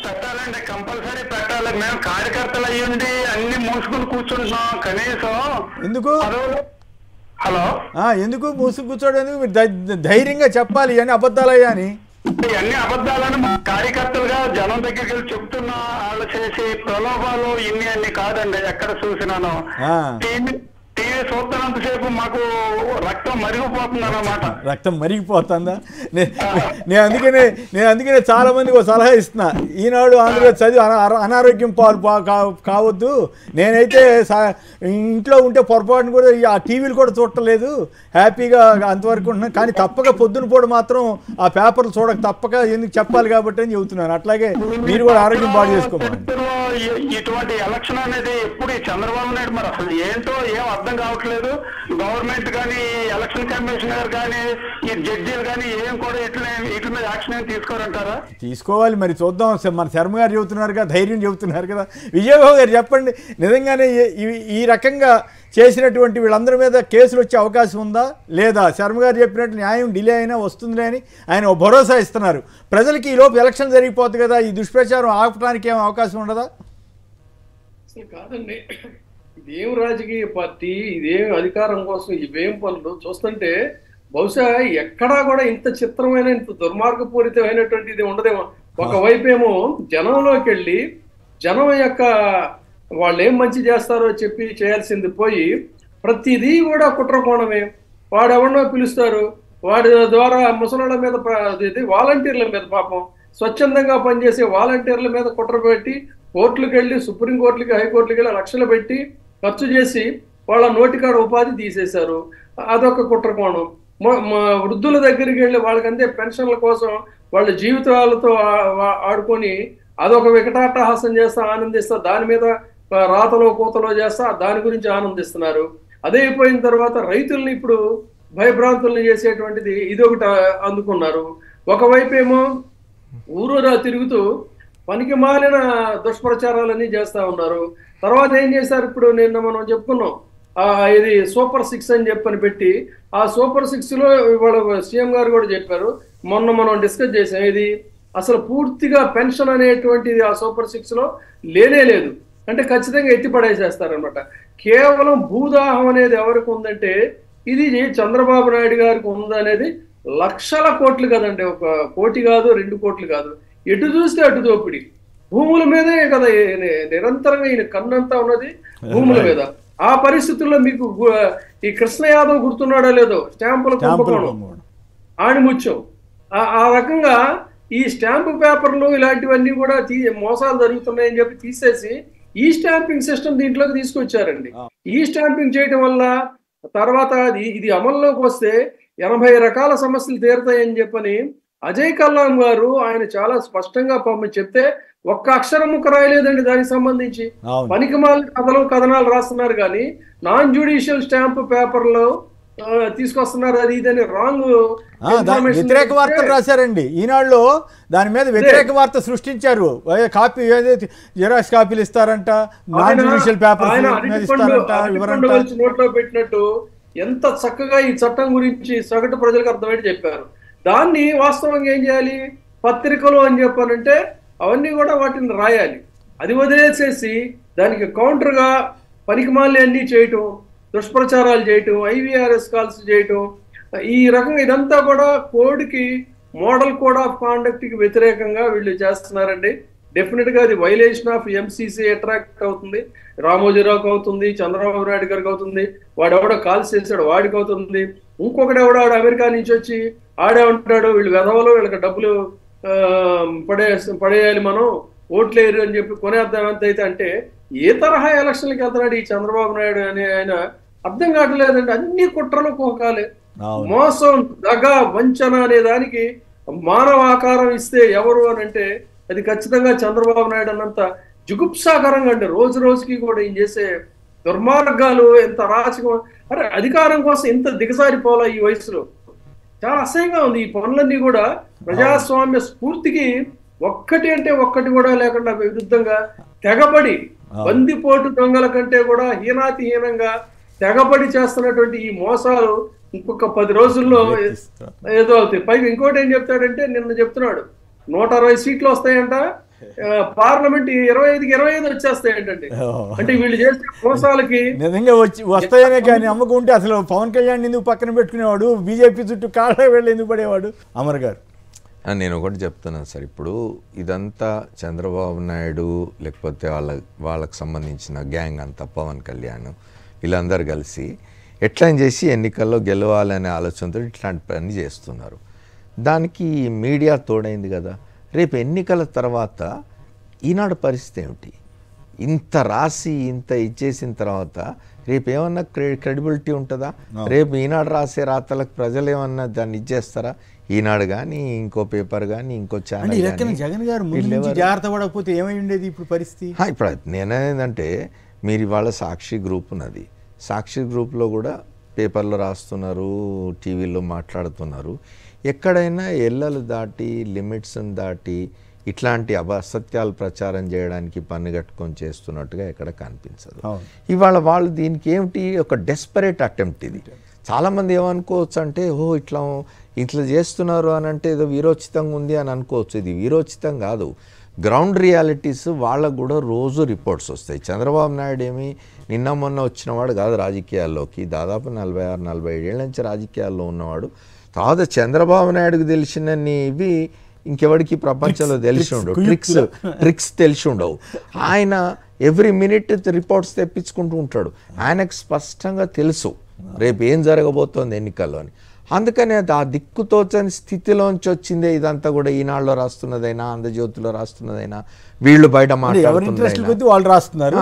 పెట్టాలండి, కంపల్సరీ పెట్టాలి. మేము కార్యకర్తలు అయ్యుండి అన్ని మూసుకుని కూర్చుంటున్నాం. కనీసం ఎందుకు హలో ఎందుకు మూసుకు కూర్చోడం? ఎందుకు? మీరు ధైర్యంగా చెప్పాలి అని అబద్ధాలయ్యా అని. ఇవన్నీ అబద్ధాలని మా కార్యకర్తలుగా జనం దగ్గరికి వెళ్ళి చెప్తున్నా. వాళ్ళు చేసే ప్రలోభాలు ఇన్ని అన్ని కాదండి. ఎక్కడ చూసినాను టీవీ చూస్తున్నంతసేపు మాకు రక్తం మరిగిపోతుంది అన్నమాట. రక్తం మరిగిపోతుందా? నేను అందుకనే చాలా మందికి ఒక సలహా ఇస్తున్నా, ఈనాడు ఆంధ్రప్రదేశ్ చదివి అనారోగ్యం కావద్దు. నేనైతే ఇంట్లో ఉంటే పొరపాటును కూడా ఆ టీవీలు కూడా చూడలేదు, హ్యాపీగా అంతవరకు ఉంటున్నాను. కానీ తప్పక పొద్దున పూట మాత్రం ఆ పేపర్లు చూడక తప్పక ఎందుకు చెప్పాలి కాబట్టి అని చెబుతున్నాను. అట్లాగే మీరు కూడా ఆరోగ్యం బాగు చేసుకోవాలి. ఇటువంటి ఎలక్షన్ అనేది ఎప్పుడు చంద్రబాబు నాయుడు మరి అసలు ఏంటో ఏం అర్థం కావట్లేదు. గవర్నమెంట్ కానీ, ఎలక్షన్ కమిషనర్ కానీ, ఈ జడ్జీలు కానీ ఏం కూడా ఇట్ల మీద యాక్షన్ ఏం తీసుకోరంటారా? తీసుకోవాలి, మరి చూద్దాం. మన శర్మ గారు చెబుతున్నారు కదా, ధైర్యం చెబుతున్నారు కదా. విజయబాబు గారు చెప్పండి, నిజంగానే ఈ రకంగా చేసినటువంటి వీళ్ళందరి మీద కేసులు వచ్చే అవకాశం ఉందా లేదా? శర్మ గారు చెప్పినట్టు న్యాయం డిలే అయినా వస్తుందిలే అని ఆయన భరోసా ఇస్తున్నారు. ప్రజలకి ఈ లోపు ఎలక్షన్ జరిగిపోతుంది కదా, ఈ దుష్ప్రచారం ఆపడానికి ఏం అవకాశం ఉండదా? కాదండి, ఇదేం రాజకీయ పార్టీ, ఇదేం అధికారం కోసం ఇవేం పనులు చూస్తుంటే బహుశా ఎక్కడా కూడా ఇంత చిత్రమైన, ఇంత దుర్మార్గపూరితమైనటువంటి ఇది ఉండదేమో. ఒకవైపు ఏమో జనంలోకి వెళ్ళి జనం యొక్క వాళ్ళు ఏం మంచి చేస్తారో చెప్పి చేయాల్సింది పోయి ప్రతిదీ కూడా కుట్రకోణమే. వాడెవడో పిలుస్తారు, వాడి ద్వారా ముసలాళ్ళ మీద, వాలంటీర్ల మీద, పాపం స్వచ్ఛందంగా పనిచేసే వాలంటీర్ల మీద కుట్ర పెట్టి కోర్టులకు వెళ్ళి, సుప్రీంకోర్టులకి, హైకోర్టులకి వెళ్ళి లక్షలు పెట్టి ఖర్చు చేసి వాళ్ళ నోటికాడ ఉపాధి తీసేశారు. అదొక కుట్రకోణం. వృద్ధుల దగ్గరికి వెళ్ళి వాళ్ళకంటే పెన్షన్ల కోసం వాళ్ళ జీవితాలతో ఆడుకొని అదొక వికటాట్టహాసం చేస్తా, ఆనందిస్తా, దాని మీద రాతలో కూతలో చేస్తా, దాని గురించి ఆనందిస్తున్నారు. అదే అయిపోయిన తర్వాత రైతుల్ని ఇప్పుడు భయభ్రాంతుల్ని చేసేటువంటిది ఇదొకటి అందుకున్నారు. ఒకవైపు ఏమో ఊరూరా తిరుగుతూ పనికి మాలిన దుష్ప్రచారాలన్నీ చేస్తా ఉన్నారు. తర్వాత ఏం చేశారు, ఇప్పుడు నిన్న మనం చెప్పుకున్నాం, ఇది సూపర్ 6 అని చెప్పని పెట్టి, ఆ సూపర్ 6లో ఇవాళ సీఎం గారు కూడా చెప్పారు, మొన్న మనం డిస్కస్ చేసాం, ఇది అసలు పూర్తిగా పెన్షన్ అనేటువంటిది ఆ సూపర్ 6లో లేనే లేదు. అంటే ఖచ్చితంగా ఎత్తిపడేసేస్తారనమాట. కేవలం భూదాహం అనేది ఎవరికి ఉందంటే ఇది చంద్రబాబు నాయుడు గారికి ఉందనేది లక్షల కోట్లు కదండి, 1 కోటి కాదు, 2 కోట్లు కాదు, ఎటు చూస్తే అటు దోపిడి. భూముల మీదే కదా నిరంతరంగా ఈయన కన్నంతా ఉన్నది, భూముల మీద. ఆ పరిస్థితుల్లో మీకు ఈ కృష్ణ యాదవ్ గుర్తున్నాడో లేదో, స్టాంపుల కుంభకోణం, ఆణిముత్యం, ఆ రకంగా ఈ స్టాంపు పేపర్లు ఇలాంటివన్నీ కూడా మోసాలు జరుగుతున్నాయని చెప్పి తీసేసి ఈ స్టాంపింగ్ సిస్టమ్ దీంట్లోకి తీసుకొచ్చారండి. ఈ స్టాంపింగ్ చేయడం వల్ల తర్వాత ఇది అమల్లోకి వస్తే 80 రకాల సమస్యలు తీరుతాయని చెప్పని అజయ్ కల్లాం గారు ఆయన చాలా స్పష్టంగా చెప్తే ఒక్క అక్షరం ముక్క రాయలేదండి దానికి సంబంధించి. పనికిమాల కథనాలు రాస్తున్నారు కానీ నాన్ జ్యుడిషియల్ స్టాంప్ పేపర్లో తీసుకొస్తున్నారు, అది ఇదని రాంగ్ వ్యతిరేక వార్తలు రాశారండి ఈనాడులో. దాని మీద వ్యతిరేక వార్త సృష్టించారు. కాపీ జిరాక్స్ కాపీలు ఇస్తారంట, నాన్ జ్యుడిషియల్ పేపర్ నోట్లో పెట్టినట్టు ఎంత చక్కగా ఈ చట్టం గురించి సగటు ప్రజలకు అర్థమయ్యేది చెప్పారు. దాన్ని వాస్తవంగా ఏం చేయాలి, పత్రికలు అని చెప్పానంటే అవన్నీ కూడా వాటిని రాయాలి. అది వదిలేసేసి దానికి కౌంటర్గా పనికిమాలి అన్నీ చేయటం, దుష్ప్రచారాలు చేయటం, IVRS కాల్స్ చేయటం, ఈ రకంగా ఇదంతా కూడా కోడ్కి మోడల్ కోడ్ ఆఫ్ కాండక్ట్కి వ్యతిరేకంగా వీళ్ళు చేస్తున్నారండి. డెఫినెట్ గా అది వైలేషన్ ఆఫ్ MCC అట్రాక్ట్ అవుతుంది, రామోజీరావుకి అవుతుంది, చంద్రబాబు నాయుడు గారికి అవుతుంది, వాడెవడో కాల్స్ చేశాడు వాడికి అవుతుంది, ఇంకొకటి ఎవడాడు అమెరికా నుంచి వచ్చి ఆడే ఉంటాడు వీళ్ళు వెధవలు వీళ్ళకి డబ్బులు పడేయాలి మనం ఓట్లేరు అని చెప్పి కొనేద్దాం ఎంత అయితే. అంటే ఏ తరహా ఎలక్షన్లకి వెళ్తున్నాడు ఈ చంద్రబాబు నాయుడు అని ఆయన అర్థం కావట్లేదండి. అన్ని కుట్రలు కోకాలే, మోసం, దగ, వంచన అనే దానికి మానవ ఆకారం ఇస్తే ఎవరు అని అంటే అది ఖచ్చితంగా చంద్రబాబు నాయుడు అన్నంత జుగుప్సాకరంగా అండి. రోజు రోజుకి కూడా ఈయన చేసే దుర్మార్గాలు ఎంత రాచకం. అరే అధికారం కోసం ఇంత దిగజారిపోవాలా ఈ వయసులో, చాలా అసహ్యంగా ఉంది. ఈ పనులన్నీ కూడా ప్రజాస్వామ్య స్ఫూర్తికి ఒక్కటి అంటే ఒక్కటి కూడా లేకుండా విరుద్ధంగా తెగబడి బందిపోటు దొంగల కంటే కూడా హీనాతిహీనంగా తెగబడి చేస్తున్నటువంటి ఈ మోసాలు ఇంకొక 10 రోజుల్లో ఏదో అవుతాయి. పైగా ఇంకోటి ఏం చెప్తాడంటే నిన్న చెప్తున్నాడు 160 సీట్లు వస్తాయంట, పార్లమెంట్ 25కి 25 వచ్చేస్తాయంటండి. అంటే వీళ్ళు చేసే మోసాలకి నిజంగా వస్తాయనే కానీ అమ్మకుంటే అసలు పవన్ కళ్యాణ్ ఎందుకు పక్కన పెట్టుకునేవాడు, బీజేపీ చుట్టూ కాళ్ళ వెళ్ళి ఎందుకు పడేవాడు అమర్ గారు. నేను ఒకటి చెప్తున్నాను సార్, ఇప్పుడు ఇదంతా చంద్రబాబు నాయుడు లేకపోతే వాళ్ళకి సంబంధించిన గ్యాంగ్ అంతా పవన్ కళ్యాణ్ వీళ్ళందరూ కలిసి ఎట్లా చేసి ఎన్నికల్లో గెలవాలనే ఆలోచనతో ఇట్లాంటి పని చేస్తున్నారు. దానికి మీడియా తోడైంది కదా. రేపు ఎన్నికల తర్వాత ఈనాడు పరిస్థితి ఏమిటి? ఇంత రాసి ఇంత ఇచ్చేసిన తర్వాత రేపు ఏమన్నా క్రెడిబిలిటీ ఉంటుందా? రేపు ఈనాడు రాసే రాతలకు ప్రజలు ఏమన్నా దాన్ని ఇచ్చేస్తారా? ఈనాడు కానీ ఇంకో పేపర్ కానీ ఇంకో ఛానల్ జగన్ గారు జాగ్రత్త పడకపోతే ఏమై ఉండేది ఇప్పుడు పరిస్థితి? ఇప్పుడు నేనేంటంటే మీరు ఇవాళ సాక్షి గ్రూప్ ఉన్నది, సాక్షి గ్రూప్లో కూడా పేపర్లో రాస్తున్నారు, టీవీలో మాట్లాడుతున్నారు. ఎక్కడైనా ఎల్లలు దాటి లిమిట్స్ని దాటి ఇట్లాంటి అసత్యాలు ప్రచారం చేయడానికి పన్ను కట్టుకొని చేస్తున్నట్టుగా ఎక్కడ కనిపించదు. ఇవాళ వాళ్ళు దీనికి ఏమిటి ఒక డెస్పరేట్ అటెంప్ట్. ఇది చాలామంది ఏమనుకోవచ్చు అంటే ఇట్లా చేస్తున్నారు అని అంటే ఏదో వీరోచితంగా ఉంది అని అనుకోవచ్చు. ఇది వీరోచితం కాదు, గ్రౌండ్ రియాలిటీస్ వాళ్ళకు కూడా రోజు రిపోర్ట్స్ వస్తాయి. చంద్రబాబు నాయుడు ఏమి నిన్న మొన్న వచ్చినవాడు కాదు రాజకీయాల్లోకి, దాదాపు 46-47 ఏళ్ళ నుంచి రాజకీయాల్లో ఉన్నవాడు. తర్వాత చంద్రబాబు నాయుడుకి తెలిసినన్ని ఇవి ఇంకెవడికి ప్రపంచంలో తెలిసి ఉండవు, ట్రిక్స్ తెలిసి ఉండవు. ఆయన ఎవ్రీ మినిట్ రిపోర్ట్స్ తెప్పించుకుంటూ ఉంటాడు. ఆయనకు స్పష్టంగా తెలుసు రేపు ఏం జరగబోతోంది ఎన్నికల్లో అని. అందుకని అది ఆ దిక్కుతోచని స్థితిలోంచి వచ్చిందే ఇదంతా కూడా. ఈనాడులో రాస్తున్నదైనా ఆంధ్రజ్యోతిలో రాస్తున్నదైనా వీళ్ళు బయట మాట్లాడుతున్నారు.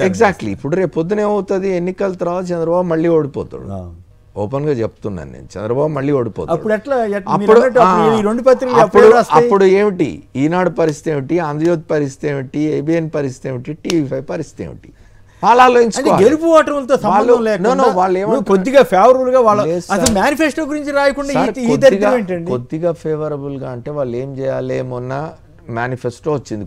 ఎగ్జాక్ట్లీ. ఇప్పుడు రేపు పొద్దున ఏమవుతుంది, ఎన్నికల తర్వాత చంద్రబాబు మళ్ళీ ఓడిపోతాడు. ఓపెన్ గా చెప్తున్నాను నేను, చంద్రబాబు మళ్ళీ ఓడిపోతాడు. అప్పుడు ఏమిటి ఈనాడు పరిస్థితి ఏమిటి, ఆంధ్రజ్యోతి పరిస్థితి ఏమిటి, ABN పరిస్థితి ఏమిటి, TV5 పరిస్థితి ఏమిటి? గెలుపు ఓటములతో సంబంధం లేకుండా కొద్దిగా ఫేవరబుల్ గా మేనిఫెస్టో గురించి రాయకుండా కొద్దిగా ఫేవరబుల్ గా అంటే వాళ్ళు ఏం చేయాలి? మొన్న మేనిఫెస్టో వచ్చింది,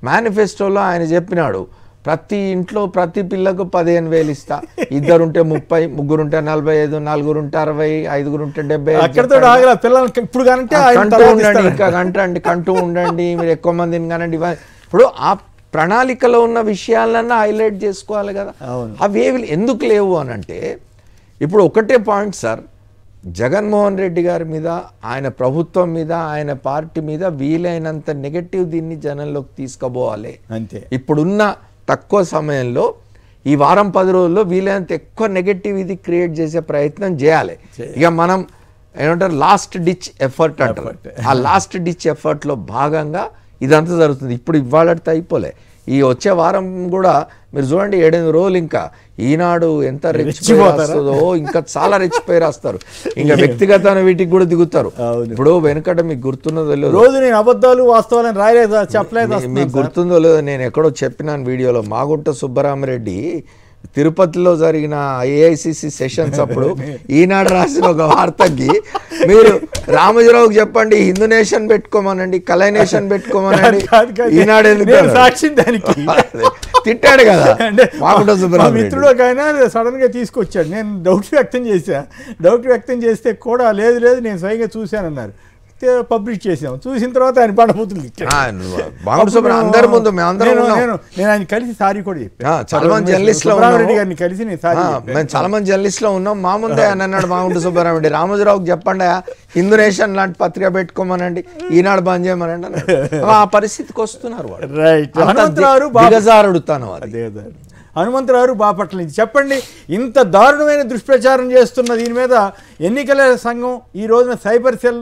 మేనిఫెస్టోలో ఆయన చెప్పినాడు ప్రతి ఇంట్లో ప్రతి పిల్లకు 15,000 ఇస్తా, 2 30, 3 45, 4 60, 5 70, కంటూ ఉండండి మీరు ఎక్కువ మందిని కానండి. ఇప్పుడు ఆ ప్రణాళికలో ఉన్న విషయాలన్నా హైలైట్ చేసుకోవాలి కదా. అవేవి ఎందుకు లేవు అని అంటే ఇప్పుడు ఒకటే పాయింట్ సార్, జగన్మోహన్ రెడ్డి గారి మీద, ఆయన ప్రభుత్వం మీద, ఆయన పార్టీ మీద వీలైనంత నెగటివ్ దీన్ని జనంలోకి తీసుకుపోవాలి అంతే. ఇప్పుడున్న తక్కువ సమయంలో ఈ వారం 10 రోజుల్లో వీలైనంత ఎక్కువ నెగటివ్ ఇది క్రియేట్ చేసే ప్రయత్నం చేయాలి. ఇక మనం ఏమంటారు లాస్ట్ డిచ్ ఎఫర్ట్ అంటారు. ఆ లాస్ట్ డిచ్ ఎఫర్ట్లో భాగంగా ఇదంతా జరుగుతుంది. ఇప్పుడు ఇవాళతో అయిపోలే, ఈ వచ్చే వారం కూడా మీరు చూడండి 7-8 రోజులు ఇంకా ఈనాడు ఎంత రెచ్చిపోయి రాస్తుందో ఇంకా చాలా రెచ్చిపోయి రాస్తారు, ఇంకా వ్యక్తిగత వీటికి కూడా దిగుతారు. ఇప్పుడు వెనకట మీకు గుర్తున్నదో లేదో, రోజు నేను అబద్ధాలు వాస్తవాలను రాయలేదా చెప్పలేదు, మీకు గుర్తుందో లేదో, నేను ఎక్కడో చెప్పినాను వీడియోలో, మాగుంట సుబ్బరామరెడ్డి తిరుపతిలో జరిగిన ఏఐసిసి సెషన్స్ అప్పుడు ఈనాడు రాసిన ఒక వార్తకి మీరు రామోజీరావుకి చెప్పండి హిందూ నేషన్ పెట్టుకోమనండి, కలై నేషన్ పెట్టుకోమనండి, ఈనాడు ఎందుకు సాక్షి దానికి తిట్టాడు కదా మాగుంట సుబ్బరామరెడ్డి. మిత్రుడు ఒక ఆయన సడన్ గా తీసుకొచ్చాడు, నేను డౌట్ వ్యక్తం చేస్తే కూడా లేదు నేను స్వయంగా చూశానన్నారు, పబ్లిష్ చేసాం. చూసిన తర్వాత ఆయన పడబోతుంది అందరి ముందు నేను ఆయన కలిసి సారీ కూడా చెప్పాను, చాలా మంది జర్నలిస్ట్ లో రెడ్డి గారిని కలిసి నేను సారీ మేము చాలా మంది జర్నలిస్ట్ లో ఉన్నాం, మా ముందే అని అన్నాడు మాగుంట సుబ్బరామరెడ్డి, రామోజీరావుకి చెప్పండి హిందూ నేషన్ లాంటి పత్రిక పెట్టుకోమనండి, ఈనాడు బంద్ చేయమనండి. ఆ పరిస్థితికి వస్తున్నారు వాళ్ళు. హనుమంతరావు బాపట్ల నుంచి చెప్పండి, ఇంత దారుణమైన దుష్ప్రచారం చేస్తున్న దీని మీద ఎన్నికల సంఘం ఈ రోజున సైబర్ సెల్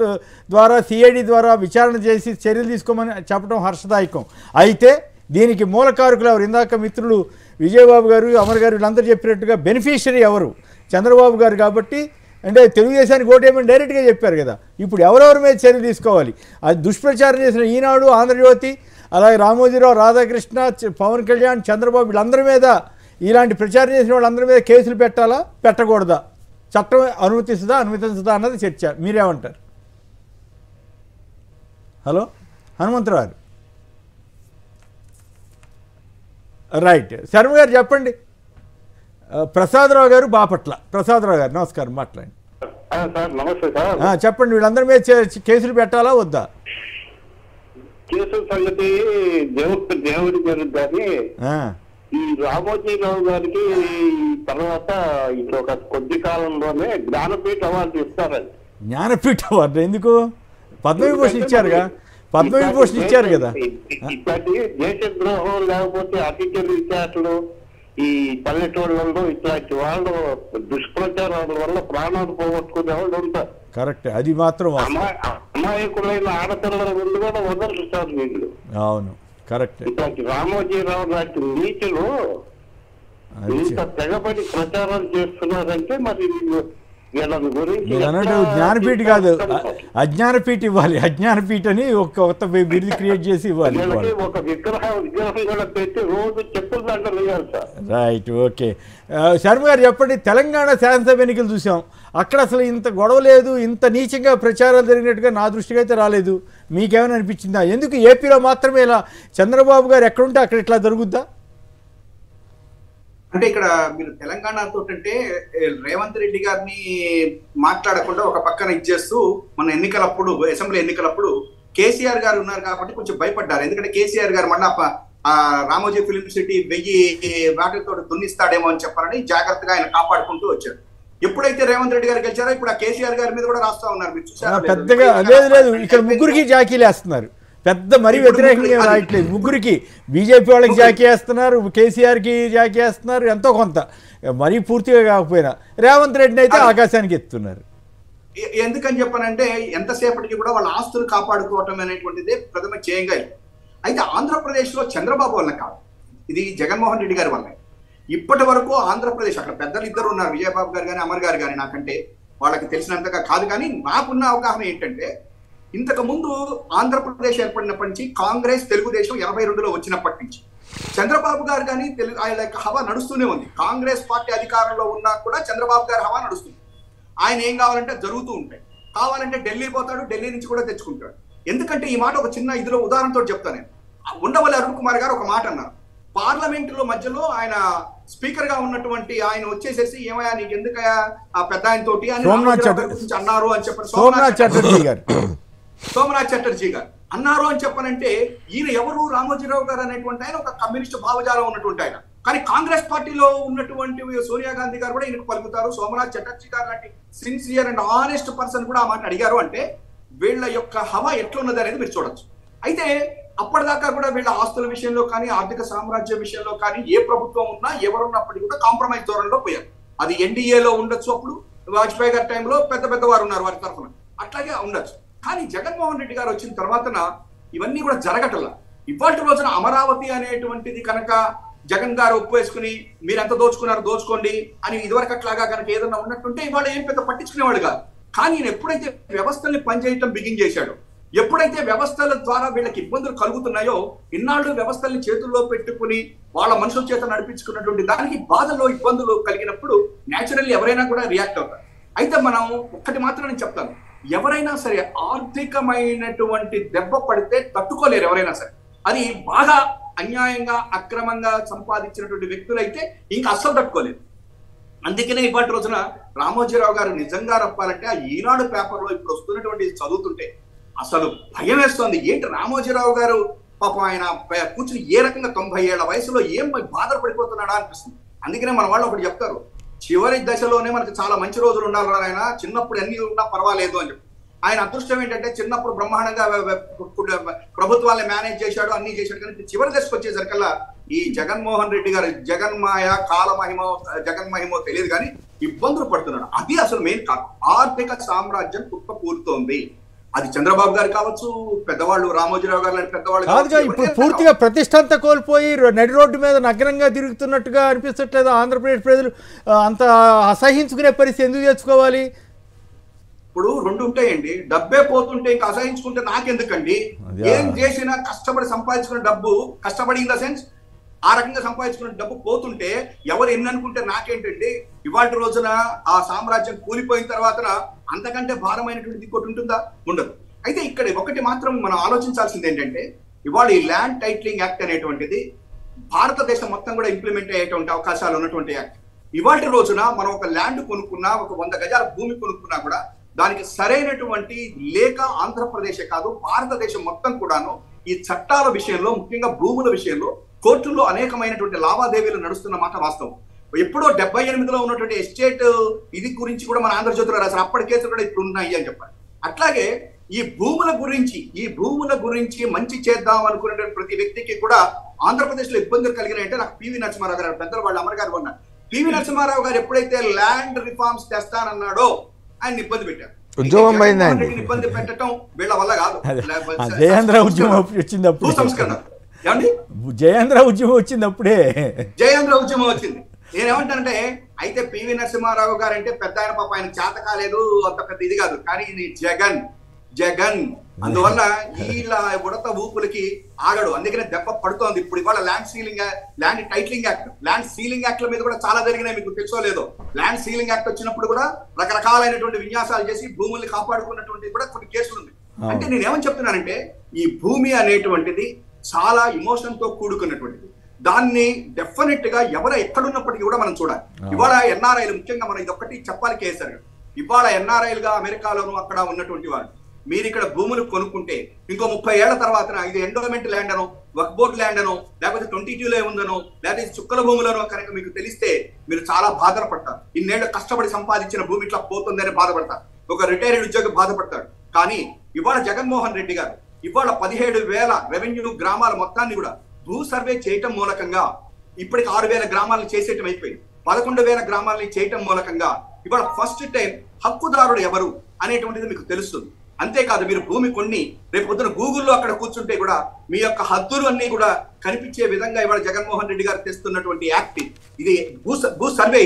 ద్వారా సిఐడి ద్వారా విచారణ చేసి చర్యలు తీసుకోమని చెప్పడం హర్షదాయకం. అయితే దీనికి మూలకారకులు ఎవరు? ఇందాక మిత్రులు విజయబాబు గారు, అమర్ గారు వీళ్ళందరూ చెప్పినట్టుగా బెనిఫిషియరీ ఎవరు? చంద్రబాబు గారు. కాబట్టి అంటే తెలుగుదేశానికి ఓటేమని డైరెక్ట్గా చెప్పారు కదా, ఇప్పుడు ఎవరెవరి మీద చర్యలు తీసుకోవాలి? అది దుష్ప్రచారం చేసిన ఈనాడు, ఆంధ్రజ్యోతి, అలాగే రామోజీరావు, రాధాకృష్ణ, పవన్ కళ్యాణ్, చంద్రబాబు వీళ్ళందరి మీద, ఇలాంటి ప్రచారం చేసిన వాళ్ళందరి మీద కేసులు పెట్టాలా పెట్టకూడదా, చట్టం అనుమతిస్తుందా అన్నది చర్చ. మీరేమంటారు? Hello Hanumantharao right. శర్మ గారు చెప్పండి. ప్రసాదరావు గారు బాపట్ల. ప్రసాదరావు గారు నమస్కారం, మాట్లాడండి. నమస్తే సార్. చెప్పండి, వీళ్ళందరి మీద కేసులు పెట్టాలా వద్దా? కేసుల సంగతి దేవుడి జరుగుతుంది. ఈ రామోజీరావు గారికి తర్వాత ఇంకొక కొద్ది కాలంలోనే జ్ఞానపీఠ అవార్డు ఇస్తారండి. జ్ఞానపీఠ అవార్డు ఎందుకు? పద్మవిభూషణ్ ఇచ్చారుగా, పద్మవిభూషణ్ ఇచ్చారు కదా. ఇట్లాంటి దేశద్రోహం లేకపోతే అతి తెలివితేటలు ఈ పల్లెటూళ్ళలో ఇట్లాంటి వాళ్ళు దుష్ప్రచారాల వల్ల ప్రాణాలు పోగొట్టుకునే వాళ్ళు ఉంటారు. కరెక్ట్, అది మాత్రం అమాయకులైన ఆడపిల్లల ముందు కూడా వదలుతారు వీళ్ళు. అవును కరెక్ట్. ఇట్లాంటి రామోజీరావు లాంటి నీచులు ఇంత తెగబడి ప్రచారం చేస్తున్నారంటే మరి వీళ్ళని గురించి అన్నట్టు జ్ఞానపీఠ కాదు, అజ్ఞానపీఠ ఇవ్వాలి. అజ్ఞానపీఠ అని ఒక కొత్త బిరుదు క్రియేట్ చేసి ఇవ్వాలి. ఒక విగ్రహం కూడా పెట్టి రోజు చెప్పులు దండలు వేయాలి సార్. Right, okay. శర్మ గారు చెప్పండి, తెలంగాణ శాసనసభ ఎన్నికలు చూసాం, అక్కడ అసలు ఇంత గొడవ లేదు, ఇంత నీచంగా ప్రచారాలు జరిగినట్టుగా నా దృష్టికి అయితే రాలేదు. మీకేమైనా అనిపించిందా? ఎందుకు ఏపీలో మాత్రమే ఇలా, చంద్రబాబు గారు ఎక్కడుంటే అక్కడ ఇట్లా జరుగుద్దా? అంటే ఇక్కడ మీరు తెలంగాణతో అంటే రేవంత్ రెడ్డి గారిని మాట్లాడకుండా ఒక పక్కన ఇచ్చేస్తూ మన ఎన్నికలప్పుడు, అసెంబ్లీ ఎన్నికలప్పుడు కేసీఆర్ గారు ఉన్నారు కాబట్టి కొంచెం భయపడ్డారు. ఎందుకంటే కేసీఆర్ గారు మళ్ళీ రామోజీ ఫిల్మ్ సిటీ 1000 వాటిలతో దున్నిస్తాడేమో అని చెప్పాలని జాగ్రత్తగా ఆయన కాపాడుకుంటూ వచ్చారు. ఎప్పుడైతే రేవంత్ రెడ్డి గారు గెలిచారో ఇప్పుడు ఆ కేసీఆర్ గారి మీద కూడా రాస్తా ఉన్నారు. మీరు చూసారా? పెద్దగా లేదు, ఇక్కడ ముగ్గురికి జాకీలు వేస్తున్నారు, పెద్ద మరీ వ్యతిరేకంగా రాయట్లేదు. ముగ్గురికి బీజేపీ వాళ్ళకి జాకీ వేస్తున్నారు, కేసీఆర్కి జాకీ వేస్తున్నారు, ఎంతో కొంత, మరీ పూర్తిగా కాకపోయినా. రేవంత్ రెడ్డిని అయితే ఆకాశానికి ఎత్తున్నారు. ఎందుకని చెప్పానంటే ఎంతసేపటికి కూడా వాళ్ళ ఆస్తులు కాపాడుకోవటం అనేటువంటిది ప్రథమ చేయంగా. అయితే ఆంధ్రప్రదేశ్లో చంద్రబాబు వల్ల కాదు, ఇది జగన్మోహన్ రెడ్డి గారి వల్ల. ఇప్పటి వరకు ఆంధ్రప్రదేశ్, అక్కడ పెద్దలు ఇద్దరు ఉన్నారు, విజయబాబు గారు కానీ అమర్ గారు కానీ, నాకంటే వాళ్ళకి తెలిసినంతగా కాదు. కానీ నాకున్న అవగాహన ఏంటంటే, ఇంతకు ముందు ఆంధ్రప్రదేశ్ ఏర్పడినప్పటి నుంచి కాంగ్రెస్, తెలుగుదేశం 82లో వచ్చినప్పటి నుంచి చంద్రబాబు గారు కానీ ఆయన యొక్క హవా నడుస్తూనే ఉంది. కాంగ్రెస్ పార్టీ అధికారంలో ఉన్నా కూడా చంద్రబాబు గారి హవా నడుస్తుంది. ఆయన ఏం కావాలంటే జరుగుతూ ఉంటాయి, కావాలంటే ఢిల్లీ పోతాడు, ఢిల్లీ నుంచి కూడా తెచ్చుకుంటాడు. ఎందుకంటే ఈ మాట ఒక చిన్న ఇదిలో ఉదాహరణతో చెప్తాను నేను. ఉండవల్లి అరుణ్ కుమార్ గారు ఒక మాట అన్నారు, పార్లమెంటులో మధ్యలో ఆయన స్పీకర్ గా ఉన్నటువంటి ఆయన వచ్చేసేసి, ఏమయ్యా నీకు ఎందుకయా ఆ పెద్ద ఆయన తోటి అని అన్నారు అని చెప్పారు. సోమనాథ్ చటర్జీ గారు అన్నారు అని చెప్పనంటే, ఈయన ఎవరు? రామోజీరావు గారు అనేటువంటి ఆయన ఒక కమ్యూనిస్ట్ భావజాలం ఉన్నటువంటి ఆయన. కానీ కాంగ్రెస్ పార్టీలో ఉన్నటువంటి సోనియా గాంధీ గారు కూడా ఈయనకు పలుకుతారు. సోమనాథ్ చటర్జీ గారు లాంటి సిన్సియర్ అండ్ ఆనెస్ట్ పర్సన్ కూడా ఆ మాట అడిగారు. అంటే వీళ్ళ యొక్క హవా ఎట్లున్నది అనేది మీరు చూడొచ్చు. అయితే అప్పటిదాకా కూడా వీళ్ళ ఆస్తుల విషయంలో కానీ, ఆర్థిక సామ్రాజ్యం విషయంలో కానీ, ఏ ప్రభుత్వం ఉన్నా ఎవరున్నప్పటికీ కూడా కాంప్రమైజ్ ధోరణిలో పోయారు. అది ఎన్డీఏలో ఉండొచ్చు, అప్పుడు వాజ్పేయి గారి టైంలో పెద్ద పెద్ద వారు ఉన్నారు వారి తరఫున, అట్లాగే ఉండొచ్చు. కానీ జగన్మోహన్ రెడ్డి గారు వచ్చిన తర్వాత ఇవన్నీ కూడా జరగటల్లా. ఇవాళ రోజున అమరావతి అనేటువంటిది కనుక జగన్ గారు ఒప్పువేసుకుని మీరు ఎంత దోచుకున్నారు దోచుకోండి అని ఇదివరకు అట్లాగా కనుక ఏదన్నా ఉన్నట్టుంటే ఇవాళ ఏం పెద్ద పట్టించుకునేవాడు కాదు. కానీ ఈయన ఎప్పుడైతే వ్యవస్థల్ని పనిచేయటం బిగిన్ చేశాడో, ఎప్పుడైతే వ్యవస్థల ద్వారా వీళ్ళకి ఇబ్బందులు కలుగుతున్నాయో, ఇన్నాళ్ళు వ్యవస్థల్ని చేతుల్లో పెట్టుకుని వాళ్ళ మనుషుల చేత నడిపించుకున్నటువంటి దానికి బాధల్లో ఇబ్బందులు కలిగినప్పుడు న్యాచురల్లీ ఎవరైనా కూడా రియాక్ట్ అవుతారు. అయితే మనం ఒక్కటి మాత్రం నేను చెప్తాను, ఎవరైనా సరే ఆర్థికమైనటువంటి దెబ్బ పడితే తట్టుకోలేరు ఎవరైనా సరే. అది బాగా అన్యాయంగా అక్రమంగా సంపాదించినటువంటి వ్యక్తులైతే ఇంకా అస్సలు తట్టుకోలేరు. అందుకనే ఇవాటి రోజున రామోజీరావు గారు నిజంగా చెప్పాలంటే ఆ ఈనాడు పేపర్లో ఇప్పుడు వస్తున్నటువంటి చదువుతుంటే అసలు భయం వేస్తోంది. ఏంటి రామోజీరావు గారు పాపం ఆయన కూర్చుని ఏ రకంగా 90 ఏళ్ల వయసులో ఏం బాధలు పడిపోతున్నాడా అనిపిస్తుంది. అందుకనే మన వాళ్ళు ఒకటి చెప్తారు, చివరి దశలోనే మనకి చాలా మంచి రోజులు ఉండాలి ఆయన, చిన్నప్పుడు ఎన్ని ఉన్నా పర్వాలేదు అని చెప్పి. ఆయన అదృష్టం ఏంటంటే చిన్నప్పుడు బ్రహ్మాండంగా ప్రభుత్వాన్ని మేనేజ్ చేశాడు, అన్ని చేశాడు. కానీ చివరి దశకు వచ్చేసరికల్లా ఈ జగన్మోహన్ రెడ్డి గారు జగన్మాయ కాలమహిమో జగన్మహిమో తెలియదు కానీ ఇబ్బందులు పడుతున్నాడు. అది అసలు మెయిన్ కాదు. ఆర్థిక సామ్రాజ్యం కుప్పకూరుతోంది. అది చంద్రబాబు గారు కావచ్చు, పెద్దవాళ్ళు రామోజీరావు గారు లాంటి పెద్దవాళ్ళు. ఇప్పుడు పూర్తిగా ప్రతిష్టంతా కోల్పోయి నడి రోడ్డు మీద నగ్నంగా తిరుగుతున్నట్టుగా అనిపించట్లేదు. ఆంధ్రప్రదేశ్ ప్రజలు అంత అసహించుకునే పరిస్థితి ఎందుకు తెచ్చుకోవాలి? ఇప్పుడు రెండు ఉంటాయండి, డబ్బే పోతుంటే ఇంకా అసహించుకుంటే నాకెందుకండి? ఏం చేసినా కష్టపడి సంపాదించుకున్న డబ్బు, కష్టపడి ఇన్ ద సెన్స్ ఆ రకంగా సంపాదించుకున్న డబ్బు పోతుంటే ఎవరు ఎన్ని అనుకుంటే నాకేంటండి? ఇవాళ రోజున ఆ సామ్రాజ్యం కూలిపోయిన తర్వాత అంతకంటే భారమైనటువంటి ఇంకోటి ఉంటుందా? ఉండదు. అయితే ఇక్కడ ఒకటి మాత్రం మనం ఆలోచించాల్సింది ఏంటంటే, ఇవాళ ఈ ల్యాండ్ టైటిలింగ్ యాక్ట్ అనేటువంటిది భారతదేశం మొత్తం కూడా ఇంప్లిమెంట్ అయ్యేటువంటి అవకాశాలు ఉన్నటువంటి యాక్ట్. ఇవాళ రోజున మనం ఒక ల్యాండ్ కొనుక్కున్నా, ఒక 100 గజాల భూమి కొనుక్కున్నా కూడా దానికి సరైనటువంటి లేక ఆంధ్రప్రదేశ్ కాదు భారతదేశం మొత్తం కూడాను ఈ చట్టాల విషయంలో, ముఖ్యంగా భూముల విషయంలో కోర్టుల్లో అనేకమైనటువంటి లావాదేవీలు నడుస్తున్న మాట వాస్తవం. ఎప్పుడో 78లో ఉన్నటువంటి ఎస్టేట్ ఇది గురించి కూడా మన ఆంధ్రజ్యోతిలో రాశారు. అప్పటి కేసులు కూడా ఇప్పుడు ఉన్నాయి అని చెప్పారు. అట్లాగే ఈ భూముల గురించి మంచి చేద్దాం అనుకునే ప్రతి వ్యక్తికి కూడా ఆంధ్రప్రదేశ్ లో ఇబ్బందులు కలిగినాయంటే నాకు పివి నరసింహారావు గారు పెద్దలు వాళ్ళు అమరగారు ఉన్నారు. పివి నరసింహారావు గారు ఎప్పుడైతే ల్యాండ్ రిఫార్మ్స్ తెస్తానన్నాడో ఆయన ఇబ్బంది పెట్టారు. ఉద్యమం అయిందండి. ఇబ్బంది పెట్టడం వీళ్ళ వల్ల కాదు. జయేంద్ర ఉద్యమం వచ్చినప్పుడు సంస్కరణ ఏమండి, జయేంద్ర ఉద్యమం వచ్చినప్పుడే జయేంద్ర ఉద్యమం వచ్చింది. నేనేమంటానంటే అయితే పివి నరసింహారావు గారు అంటే పెద్ద ఆయన పాప ఆయన చేత కాలేదు, అంత పెద్ద ఇది కాదు. కానీ ఇది జగన్ అందువల్ల వీళ్ళ ఉడత ఊపులకి ఆగడు. అందుకనే దెబ్బ పడుతోంది. ఇప్పుడు ఇవాళ land titling act, land ceiling యాక్ట్ల మీద కూడా చాలా జరిగినాయి. మీకు తెలుసో లేదో, ల్యాండ్ సీలింగ్ యాక్ట్ వచ్చినప్పుడు కూడా రకరకాలైనటువంటి విన్యాసాలు చేసి భూముల్ని కాపాడుకున్నటువంటి కూడా కొన్ని కేసులు ఉంది. అంటే నేనేమని చెప్తున్నానంటే, ఈ భూమి అనేటువంటిది చాలా ఇమోషన్ తో కూడుకున్నటువంటిది. దాన్ని డెఫినెట్ గా ఎవరు ఎక్కడున్నప్పటికీ కూడా మనం చూడాలి. ఇవాళ ఎన్ఆర్ఐలు ముఖ్యంగా మనం ఇదొక్కటి చెప్పాలి కేసరి, ఇవాళ ఎన్ఆర్ఐలుగా అమెరికాలోను అక్కడ ఉన్నటువంటి వాళ్ళు మీరు ఇక్కడ భూములు కొనుక్కుంటే ఇంకో 30 ఏళ్ల తర్వాత ఇది ఎండోమెంట్ ల్యాండ్ అనో, వక్ఫ్ బోర్డ్ ల్యాండ్ అనో, లేకపోతే 22లో ఉందనో, లేకపోతే చుక్కల భూములనో కనుక మీకు తెలిస్తే మీరు చాలా బాధపడతారు. ఇన్నేళ్ళు కష్టపడి సంపాదించిన భూమి ఇట్లా పోతుందని బాధపడతారు. ఒక రిటైర్డ్ ఉద్యోగి బాధపడతాడు. కానీ ఇవాళ జగన్మోహన్ రెడ్డి గారు ఇవాళ 17,000 రెవెన్యూ గ్రామాల మొత్తాన్ని కూడా భూ సర్వే చేయటం మూలకంగా ఇప్పటికి 6,000 గ్రామాలను చేసేయటం అయిపోయింది. 11,000 గ్రామాలని చేయటం మూలకంగా ఇవాళ ఫస్ట్ టైం హక్కుదారుడు ఎవరు అనేటువంటిది మీకు తెలుస్తుంది. అంతేకాదు, మీరు భూమి కొన్ని రేపు పొద్దున గూగుల్లో అక్కడ కూర్చుంటే కూడా మీ యొక్క హద్దులు అన్ని కూడా కనిపించే విధంగా ఇవాళ జగన్మోహన్ రెడ్డి గారు తెస్తున్నటువంటి యాక్ట్ ఇది భూ సర్వే.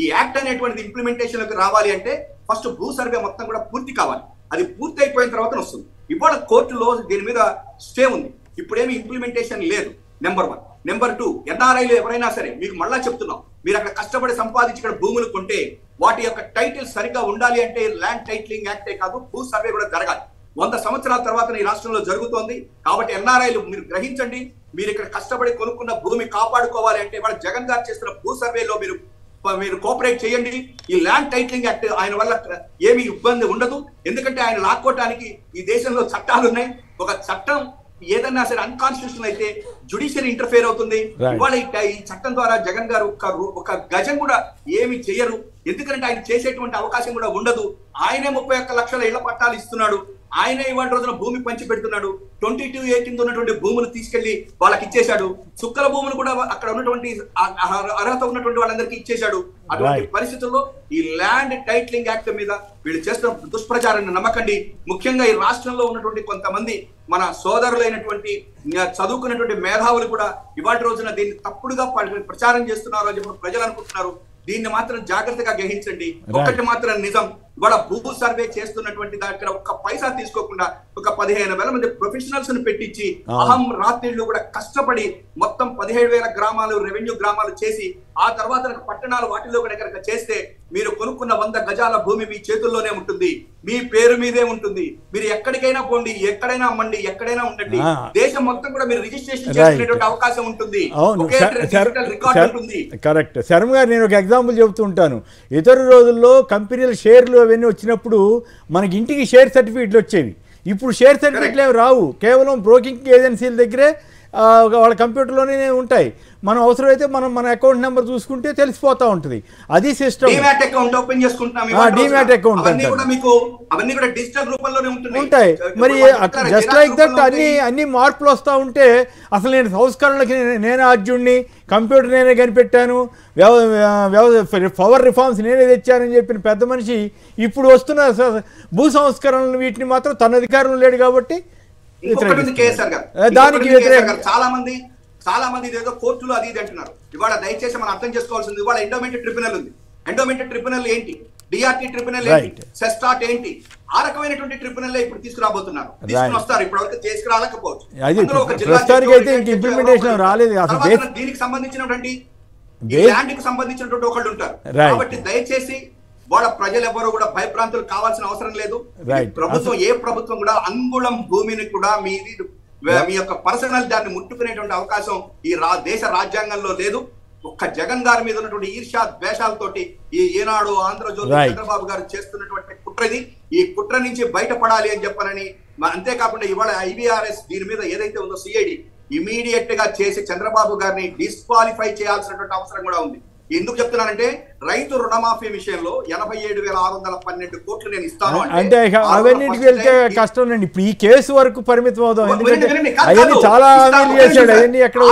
ఈ యాక్ట్ అనేటువంటిది ఇంప్లిమెంటేషన్ లోకి రావాలి అంటే ఫస్ట్ భూ సర్వే మొత్తం కూడా పూర్తి కావాలి. అది పూర్తి అయిపోయిన తర్వాత వస్తుంది. ఇవాళ కోర్టులో దీని మీద స్టే ఉంది. ఇప్పుడేమి ఇంప్లిమెంటేషన్ లేదు. నెంబర్ 1. నెంబర్ 2, ఎన్ఆర్ఐలు ఎవరైనా సరే మీకు మళ్ళా చెప్తున్నాం, మీరు అక్కడ కష్టపడి సంపాదించి ఇక్కడ భూములు కొంటే వాటి యొక్క టైటిల్ సరిగ్గా ఉండాలి అంటే ల్యాండ్ టైటిలింగ్ యాక్టే కాదు, భూ సర్వే కూడా జరగాలి. 100 సంవత్సరాల తర్వాత ఈ రాష్ట్రంలో జరుగుతోంది. కాబట్టి ఎన్ఆర్ఐలు మీరు గ్రహించండి, మీరు ఇక్కడ కష్టపడి కొనుక్కున్న భూమి కాపాడుకోవాలి అంటే వాళ్ళ జగన్ గారు చేస్తున్న భూ సర్వేలో మీరు కోఆపరేట్ చేయండి. ఈ ల్యాండ్ టైటిలింగ్ యాక్ట్ ఆయన వల్ల ఏమీ ఇబ్బంది ఉండదు. ఎందుకంటే ఆయన లాక్కోవటానికి ఈ దేశంలో చట్టాలు ఉన్నాయి. ఒక చట్టం ఏదన్నా సరే అన్కాన్స్టిట్యూషనల్ అయితే జ్యుడిషియరీ ఇంటర్ఫేర్ అవుతుంది. ఇవాళ ఈ చట్టం ద్వారా జగన్ గారు ఒక గజం కూడా ఏమి చేయరు. ఎందుకంటే ఆయన చేసేటువంటి అవకాశం కూడా ఉండదు. ఆయనే 31 లక్షల ఇళ్ల పట్టాలు ఇస్తున్నాడు. ఆయనే ఇవాళ రోజున భూమి పంచి పెడుతున్నాడు. 22A కింద ఉన్నటువంటి భూములు తీసుకెళ్లి వాళ్ళకి ఇచ్చేశాడు. చుక్కల భూములు కూడా అక్కడ ఉన్నటువంటి అర్హత ఉన్నటువంటి వాళ్ళందరికీ ఇచ్చేశాడు. అటువంటి పరిస్థితుల్లో ఈ ల్యాండ్ టైటిలింగ్ యాక్ట్ మీద వీళ్ళు చేస్తున్న దుష్ప్రచారాన్ని నమ్మకండి. ముఖ్యంగా ఈ రాష్ట్రంలో ఉన్నటువంటి కొంతమంది మన సోదరులైనటువంటి చదువుకున్నటువంటి మేధావులు కూడా ఇవాటి రోజున దీన్ని తప్పుడుగా ప్రచారం చేస్తున్నారు అని చెప్పి ప్రజలు అనుకుంటున్నారు. దీన్ని మాత్రం జాగ్రత్తగా గ్రహించండి. ఒకటి మాత్రం నిజం, ఇవాళ భూ సర్వే చేస్తున్నటువంటి దగ్గర ఒక్క పైసా తీసుకోకుండా ఒక 15,000 మంది ప్రొఫెషనల్స్ ను పెట్టించి అహం రాత్రిళ్ళు కూడా కష్టపడి మొత్తం 17,000 గ్రామాలు రెవెన్యూ గ్రామాలు చేసి ఆ తర్వాత పట్టణాలు వాటిలో కూడా కనుక చేస్తే మీరు కొనుక్కున్న 100 గజాల భూమి మీ చేతుల్లోనే ఉంటుంది, మీ పేరు మీదే ఉంటుంది. మీరు ఎక్కడికైనా పోండి, ఎక్కడైనా అమ్మండి, ఎక్కడైనా ఉండండి, దేశం మొత్తం కూడా మీరు రిజిస్ట్రేషన్ చేసుకునేటువంటి అవకాశం ఉంటుంది. కరెక్ట్. శర్మ గారు, నేను ఒక ఎగ్జాంపుల్ చెబుతూ ఉంటాను. ఇతర రోజుల్లో కంపెనీల షేర్లు అవన్నీ వచ్చినప్పుడు మనకి ఇంటికి షేర్ సర్టిఫికెట్లు వచ్చేవి. ఇప్పుడు షేర్ సర్టిఫికెట్లు ఏమి రావు, కేవలం బ్రోకింగ్ ఏజెన్సీల దగ్గరే వాళ్ళ కంప్యూటర్లోనే ఉంటాయి. మనం అవసరమైతే మన అకౌంట్ నెంబర్ చూసుకుంటే తెలిసిపోతా ఉంటుంది. అది సిస్టమ్. డీమ్యాట్ అకౌంట్ ఓపెన్ చేసుకుంటాం, డీమ్యాట్ అకౌంట్ అవన్నీ కూడా డిజిటల్ రూపంలోనే ఉంటాయి. మరి జస్ట్ లైక్ దట్ అన్ని మార్పులు వస్తూ ఉంటే అసలు నేను సంస్కరణలకి నేనే ఆద్యుడిని, కంప్యూటర్ నేనే కనిపెట్టాను, పవర్ రిఫార్మ్స్ నేనే తెచ్చానని చెప్పిన పెద్ద మనిషి ఇప్పుడు వస్తున్న భూ సంస్కరణలు వీటిని మాత్రం తన అధికారం లేడు కాబట్టి దానికి చాలా మంది ఇదేదో కోర్టులు అది ఇది అంటున్నారు. ఇవాళ దయచేసి మనం అర్థం చేసుకోవాల్సింది, ఇవాళ ఎండోమెంట్ ట్రిబ్యునల్ ఉంది. ఎండోమెంట్ ట్రిబ్యునల్ ఏంటి, డిఆర్టీ ట్రిబ్యునల్ ఏంటి, సెస్టాట్ ఏంటి, ఆ రకమైనటువంటి ట్రిబ్యునల్ ఇప్పుడు తీసుకురాబోతున్నారు, తీసుకుని వస్తారు. ఇప్పుడు వరకు తీసుకురాలేకపోవచ్చు. దీనికి సంబంధించినటువంటి ల్యాండ్ కి సంబంధించినటువంటి ఒకళ్ళు ఉంటారు. కాబట్టి దయచేసి వాళ్ళ ప్రజలు ఎవరు కూడా భయభ్రాంతులు కావాల్సిన అవసరం లేదు. ప్రభుత్వం ఏ ప్రభుత్వం కూడా అంగుళం భూమిని కూడా మీ యొక్క పర్సనల్ దాన్ని ముట్టుకునేటువంటి అవకాశం ఈ దేశ రాజ్యాంగంలో లేదు. ఒక్క జగన్ గారి మీద ఉన్నటువంటి ఈర్ష్యా ద్వేషాలతోటి ఈ ఈనాడు, ఆంధ్రజ్యోతి, చంద్రబాబు గారు చేస్తున్నటువంటి కుట్రది. ఈ కుట్ర నుంచి బయటపడాలి అని చెప్పనని, అంతేకాకుండా ఇవాళ IVRS దీని మీద ఏదైతే ఉందో CID ఇమీడియట్ గా చేసి చంద్రబాబు గారిని డిస్క్వాలిఫై చేయాల్సినటువంటి అవసరం కూడా ఉంది. ఎందుకు చెప్తున్నానంటే, రైతు రుణమాఫీ విషయంలో 87,612 కోట్లు నేను ఇస్తాను అంటే అవన్నిటికి వెళ్తే కష్టం అండి. ఇప్పుడు ఈ కేసు వరకు పరిమితం అవుతాం. అవన్నీ చాలా చేశాడు. అవన్నీ ఎక్కడ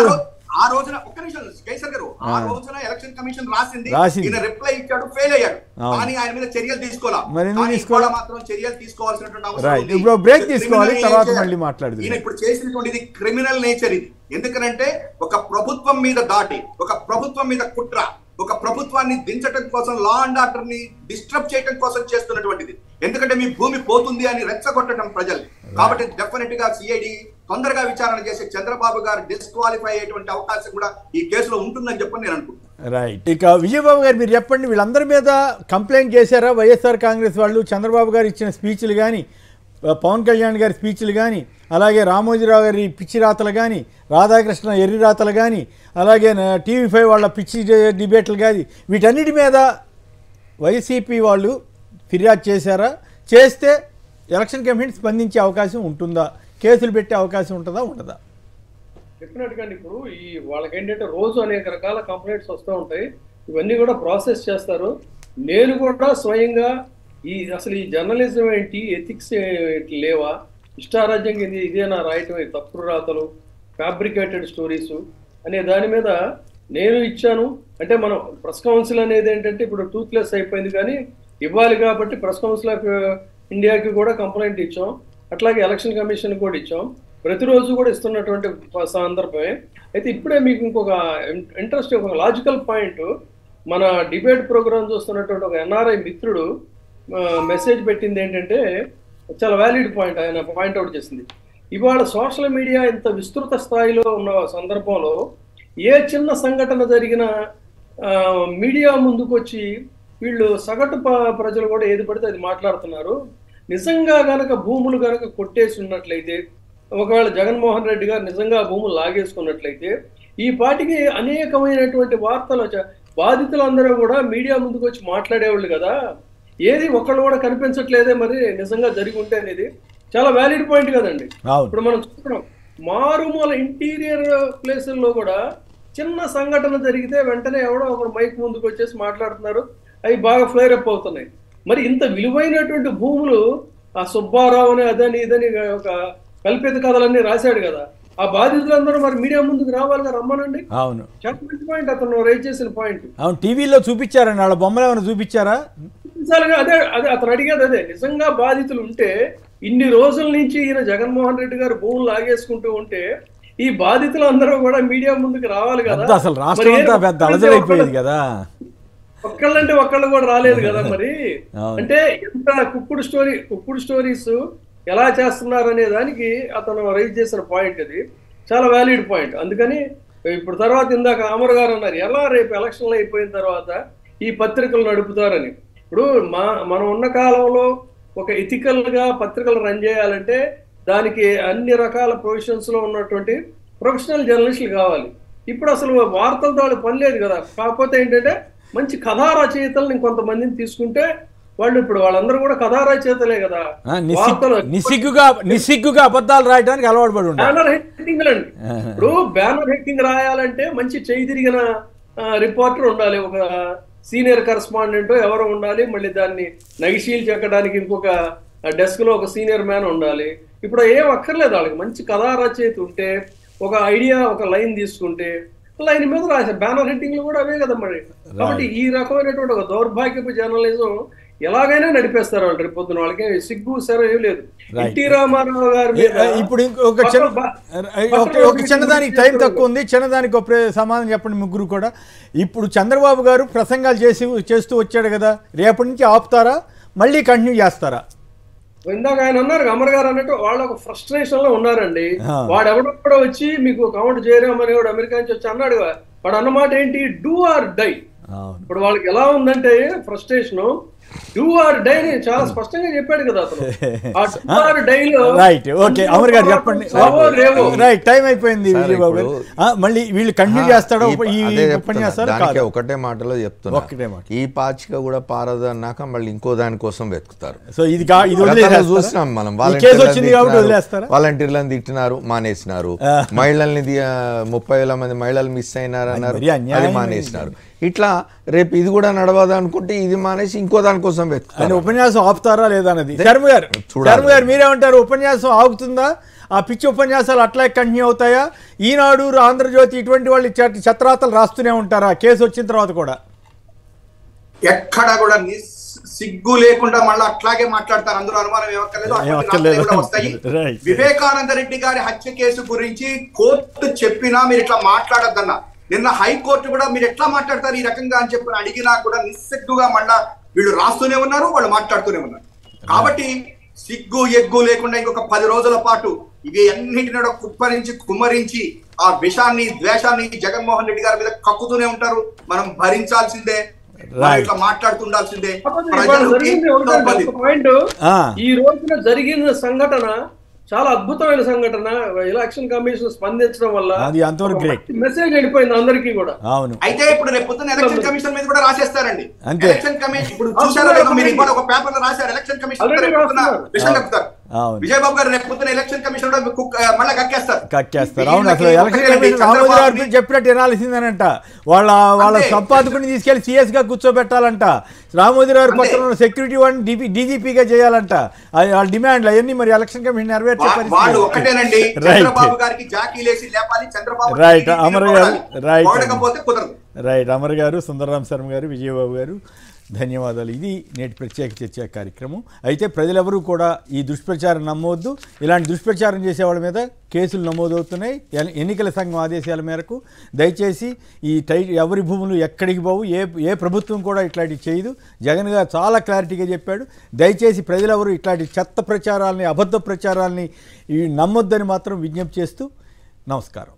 ఆ రోజున ఒక్క నిమిషం కేసర్ గారు, ఆ రోజున ఎలక్షన్ కమిషన్ రాసింది, ఈయన రిప్లై ఇచ్చాడు, ఫెయిల్ అయ్యాడు. కానీ ఆయన మీద చర్యలు తీసుకోవాలి. మాత్రం చర్యలు తీసుకోవాల్సినటువంటి అవసరం బ్రేక్ తీసుకోవాలి. తర్వాత మళ్ళీ మాట్లాడదు. ఈయన ఇప్పుడు చేసినటువంటిది క్రిమినల్ నేచర్. ఇది ఎందుకనంటే ఒక ప్రభుత్వం మీద దాటి, ఒక ప్రభుత్వం మీద కుట్ర, ఒక ప్రభుత్వాన్ని దించడం కోసం, లా అండ్ ఆర్డర్ ని డిస్టర్బ్ చేయడం కోసం చేస్తున్నటువంటిది. ఎందుకంటే మీ భూమి పోతుంది అని రెచ్చగొట్టడం ప్రజల్ని. కాబట్టి డెఫినెట్ గా CID తొందరగా విచారణ చేసి చంద్రబాబు గారు డిస్క్వాలిఫై అయ్యేటువంటి అవకాశం కూడా ఈ కేసులో ఉంటుందని చెప్పని నేను అనుకుంటున్నాను. రైట్. ఇక విజయబాబు గారు, మీరు చెప్పండి, వీళ్ళందరి మీద కంప్లైంట్ చేశారా వైఎస్ఆర్ కాంగ్రెస్ వాళ్ళు? చంద్రబాబు గారు ఇచ్చిన స్పీచ్లు కానీ, పవన్ కళ్యాణ్ గారి స్పీచ్లు కానీ, అలాగే రామోజీరావు గారి పిచ్చి రాతలు కానీ, రాధాకృష్ణ ఎర్రి రాతలు కానీ, అలాగే TV5 వాళ్ళ పిచ్చి డిబేట్లు కానీ, వీటన్నిటి మీద వైసీపీ వాళ్ళు ఫిర్యాదు చేశారా? చేస్తే ఎలక్షన్ కమిషన్ స్పందించే అవకాశం ఉంటుందా? కేసులు పెట్టే అవకాశం ఉంటుందా, ఉండదా? డెఫినెట్గా ఇప్పుడు ఈ వాళ్ళకి ఏంటంటే రోజు అనేక రకాల కంప్లైంట్స్ వస్తూ ఉంటాయి. ఇవన్నీ కూడా ప్రాసెస్ చేస్తారు. నేను కూడా స్వయంగా అసలు ఈ జర్నలిజం ఏంటి, ఎథిక్స్ లేవా, ఇష్టారాజ్యంగా ఇదేనా రాయటం, తప్పుడు రాతలు, ఫ్యాబ్రికేటెడ్ స్టోరీస్ అనే దాని మీద నేను ఇచ్చాను. అంటే మనం ప్రెస్ కౌన్సిల్ అనేది ఏంటంటే ఇప్పుడు టూత్లెస్ అయిపోయింది, కానీ ఇవ్వాలి కాబట్టి ప్రెస్ కౌన్సిల్ ఆఫ్ ఇండియాకి కూడా కంప్లైంట్ ఇచ్చాం. అట్లాగే ఎలక్షన్ కమిషన్ కూడా ఇచ్చాం. ప్రతిరోజు కూడా ఇస్తున్నటువంటి సందర్భమే. అయితే ఇప్పుడే మీకు ఇంకొక ఇంట్రెస్ట్, ఒక లాజికల్ పాయింట్, మన డిబేట్ ప్రోగ్రామ్ చూస్తున్నటువంటి ఒక NRI మిత్రుడు మెసేజ్ పెట్టింది ఏంటంటే, చాలా వ్యాలిడ్ పాయింట్ ఆయన పాయింట్అవుట్ చేసింది. ఇవాళ సోషల్ మీడియా ఇంత విస్తృత స్థాయిలో ఉన్న సందర్భంలో ఏ చిన్న సంఘటన జరిగినా మీడియా ముందుకు వచ్చి వీళ్ళు సగటు ప్రజలు కూడా ఏది పడితే అది మాట్లాడుతున్నారు. నిజంగా గనక భూములు గనక కొట్టేసి ఉన్నట్లయితే, ఒకవేళ జగన్మోహన్ రెడ్డి గారు నిజంగా భూములు లాగేసుకున్నట్లయితే, ఈ పాటికి అనేకమైనటువంటి వార్తలు, బాధితులందరూ కూడా మీడియా ముందుకు వచ్చి మాట్లాడేవాళ్ళు కదా. ఏది ఒకళ్ళు కూడా కనిపించట్లేదే మరి నిజంగా జరిగి ఉంటే అనేది చాలా వ్యాలిడ్ పాయింట్ కదండి. ఇప్పుడు మనం చూస్తున్నాం, మారుమూల ఇంటీరియర్ ప్లేసుల్లో కూడా చిన్న సంఘటన జరిగితే వెంటనే ఎవడో ఒకరు మైక్ ముందుకు వచ్చేసి మాట్లాడుతున్నారు. అవి బాగా ఫ్లైర్ అప్ అవుతున్నాయి. మరి ఇంత విలువైనటువంటి భూములు ఆ సుబ్బారావు అని అదని ఇదని ఒక కల్పిత కథలన్నీ రాశాడు కదా, ఆ బాధితులందరూ మరి మీడియా ముందుకు రావాలిగా, రమ్మనండి. అవును, చాలా మంచి పాయింట్ అతను రైజ్ చేసిన పాయింట్. అవును, టీవీలో చూపించారండి, వాళ్ళ బొమ్మలు ఏమైనా చూపించారా? అదే అదే అతను అడిగేది అదే. నిజంగా బాధితులు ఉంటే ఇన్ని రోజుల నుంచి ఈయన జగన్మోహన్ రెడ్డి గారు భూములు లాగేసుకుంటూ ఉంటే ఈ బాధితులు అందరూ కూడా మీడియా ముందుకు రావాలి కదా. అసలు రాష్ట్రం అంతా పెద్ద అలజడైపోయేది కదా. ఒక్కళ్ళంటే ఒక్కళ్ళు కూడా రాలేదు కదా. మరి అంటే ఎంత కుక్కుడు స్టోరీస్ ఎలా చేస్తున్నారు అనే దానికి అతను రైజ్ చేసిన పాయింట్ ఇది చాలా వ్యాలిడ్ పాయింట్. అందుకని ఇప్పుడు తర్వాత ఇందాక అమర్ గారు అన్నారు ఎలా రేపు ఎలక్షన్లు అయిపోయిన తర్వాత ఈ పత్రికలు నడుపుతారని. ఇప్పుడు మనం ఉన్న కాలంలో ఒక ఎథికల్ గా పత్రికలు రన్ చేయాలంటే దానికి అన్ని రకాల ప్రొఫెషన్స్ లో ఉన్నటువంటి ప్రొఫెషనల్ జర్నలిస్టులు కావాలి. ఇప్పుడు అసలు వార్తలతో పని లేదు కదా. కాకపోతే ఏంటంటే మంచి కథా రచయితలను ఇంకొంతమందిని తీసుకుంటే వాళ్ళు ఇప్పుడు వాళ్ళందరూ కూడా కథా రచయితలే కదా. నిస్సిగ్గుగా అబద్ధాలు రాయడానికి అలవాటు పడి ఉంటారు. బ్యానర్ హెడ్డింగ్ అండి. ఇప్పుడు బ్యానర్ హెడ్డింగ్ రాయాలంటే మంచి చేయి తిరిగిన రిపోర్టర్ ఉండాలి, ఒక సీనియర్ కరెస్పాండెంట్ ఎవరో ఉండాలి, మళ్ళీ దాన్ని నగిశీలు చెక్కడానికి ఇంకొక డెస్క్ లో ఒక సీనియర్ మ్యాన్ ఉండాలి. ఇప్పుడు ఏం అక్కర్లేదు వాళ్ళకి. మంచి కథా రచయిత ఉంటే ఒక ఐడియా ఒక లైన్ తీసుకుంటే లైన్ మీద రాశారు. బ్యానర్ హెడ్డింగ్లు కూడా అవే కదా మరి. కాబట్టి ఈ రకమైనటువంటి ఒక దౌర్భాగ్యపు జర్నలిజం ఎలాగైనా నడిపేస్తారు వాళ్ళు. రేపు పొద్దున వాళ్ళకి సిగ్గు సరే ఏం లేదు. ఎన్టీ రామారావు గారు ఇప్పుడు ఒక చిన్నదానికి టైం తక్కువ ఉంది, చిన్నదానికి ఒక సమాధానం చెప్పండి ముగ్గురు కూడా. ఇప్పుడు చంద్రబాబు గారు ప్రసంగాలు చేస్తూ వచ్చాడు కదా, రేపటి నుంచి ఆపుతారా మళ్ళీ కంటిన్యూ చేస్తారా? ఇందాక ఆయన అన్నారు అమర్ గారు అన్నట్టు వాళ్ళు ఒక ఫ్రస్ట్రేషన్ లో ఉన్నారండి. వాడు ఎవడో వచ్చి మీకు కౌంట్ చేయరామని వాడు అమెరికా నుంచి వచ్చి అన్నాడు. వాడు అన్నమాట ఏంటి, డూ ఆర్ డై. ఇప్పుడు వాళ్ళకి ఎలా ఉందంటే ఫ్రస్ట్రేషన్, డూ ఆర్ డై అని చాలా స్పష్టంగా చెప్పాడు కదా అతను. ఆ డూ ఆర్ డైలో రైట్. ఓకే అమర్ గారు చెప్పండి. రైట్, టైం అయిపోయింది విజయబాబు గారు. మళ్ళీ వీళ్ళు కంటిన్యూ చేస్తాడో ఈ ఉపన్యాసాలు? ఒకటే మాటలో చెప్తున్నా, ఈ పాచిక కూడా పారదు అన్నాక మళ్ళీ ఇంకో దాని కోసం వెతుకుతారు. సో ఇది చూసినాం మనం. వాలంటీర్లను తిట్టినారు, మానేసినారు. మహిళల్ని 30,000 మంది మహిళలు మిస్ అయినారు అన్నారు, అది మానేసినారు. ఇట్లా రేపు ఇది కూడా నడవదు అనుకుంటే ఇది మానేసి ఇంకో దానికోసం వెతుకుతారు. ఉపన్యాసం ఆపుతారా లేదా అన్నది శర్మ గారు మీరేమంటారు? ఉపన్యాసం ఆగుతుందా? ఆ పిచ్చి ఉపన్యాసాలు అట్లాగే కంటిన్యూ అవుతాయా? ఈనాడు, ఆంధ్రజ్యోతి ఇటువంటి వాళ్ళు చత్రాతలు రాస్తూనే ఉంటారా కేసు వచ్చిన తర్వాత కూడా? ఎక్కడ కూడా సిగ్గు లేకుండా మళ్ళీ అట్లాగే మాట్లాడతారు, అందులో అనుమానం ఏమక్కర్లేదు. వివేకానంద రెడ్డి గారి హత్య కేసు గురించి కోర్టు చెప్పినా మీరు ఇట్లా మాట్లాడొద్దన్నా, నిన్న హైకోర్టు కూడా మీరు ఎట్లా మాట్లాడతారు ఈ రకంగా అని చెప్పి అడిగినా కూడా నిస్సిగ్గుగా మళ్ళా వీళ్ళు రాస్తూనే ఉన్నారు, వాళ్ళు మాట్లాడుతూనే ఉన్నారు. కాబట్టి సిగ్గు ఎగ్గు లేకుండా ఇంకొక 10 రోజుల పాటు ఇవి అన్నింటినీ కుమ్మరించి ఆ విషాన్ని ద్వేషాన్ని జగన్మోహన్ రెడ్డి గారి మీద కక్కుతూనే ఉంటారు. మనం భరించాల్సిందే, ఇట్లా మాట్లాడుతుండాల్సిందే. ఈ రోజున జరిగిన సంఘటన చాలా అద్భుతమైన సంఘటన. ఎలక్షన్ కమిషన్ స్పందించడం వల్ల మెసేజ్ వెళ్ళిపోయింది అందరికీ కూడా. అయితే ఇప్పుడు రేపు పొద్దున్న ఎలక్షన్ కమిషన్ మీద కూడా రాసేస్తారండి. ఎలక్షన్ కమిషన్ ఇప్పుడు చూసారా, మీరు ఇవాళ ఒక పేపర్ లో రాశారు ఎలక్షన్ కమిషన్ విషయం చెప్తారు. విజయబాబు గారు రేపు పొద్దున ఎలక్షన్ కమిషన్ మళ్ళీ కక్కేస్తారు. అవును, అసలు ఎలక్షన్ కమిషన్ రామోజీ గారు చెప్పినట్టు వినాల్సిందేనంట. వాళ్ళ సంపాదకుని తీసుకెళ్లి సిఎస్ గా కూర్చోబెట్టాలంట. రామోజీ గారు పక్కన ఉన్న సెక్యూరిటీ వాడిని డీజీపీగా చేయాలంట. వాళ్ళ డిమాండ్లు అవన్నీ మరి ఎలక్షన్ కమిషన్ నెరవేర్చే రైట్. అమర్ గారు రైట్. అమర్ గారు, సుందరరాం శర్మ గారు, విజయబాబు గారు ధన్యవాదాలు. ఇది నేటి ప్రత్యేక చర్చా కార్యక్రమం. అయితే ప్రజలెవరూ కూడా ఈ దుష్ప్రచారం నమ్మవద్దు. ఇలాంటి దుష్ప్రచారం చేసేవాళ్ళ మీద కేసులు నమోదవుతున్నాయి. ఎన్నికల సంఘం ఆదేశాల మేరకు దయచేసి ఎవరి భూములు ఎక్కడికి పోవు, ఏ ప్రభుత్వం కూడా ఇట్లాంటివి చేయదు. జగన్ గారు చాలా క్లారిటీగా చెప్పాడు. దయచేసి ప్రజలెవరూ ఇట్లాంటి చెత్త ప్రచారాలని, అబద్ధ ప్రచారాలని నమ్మొద్దని మాత్రం విజ్ఞప్తి చేస్తూ నమస్కారం.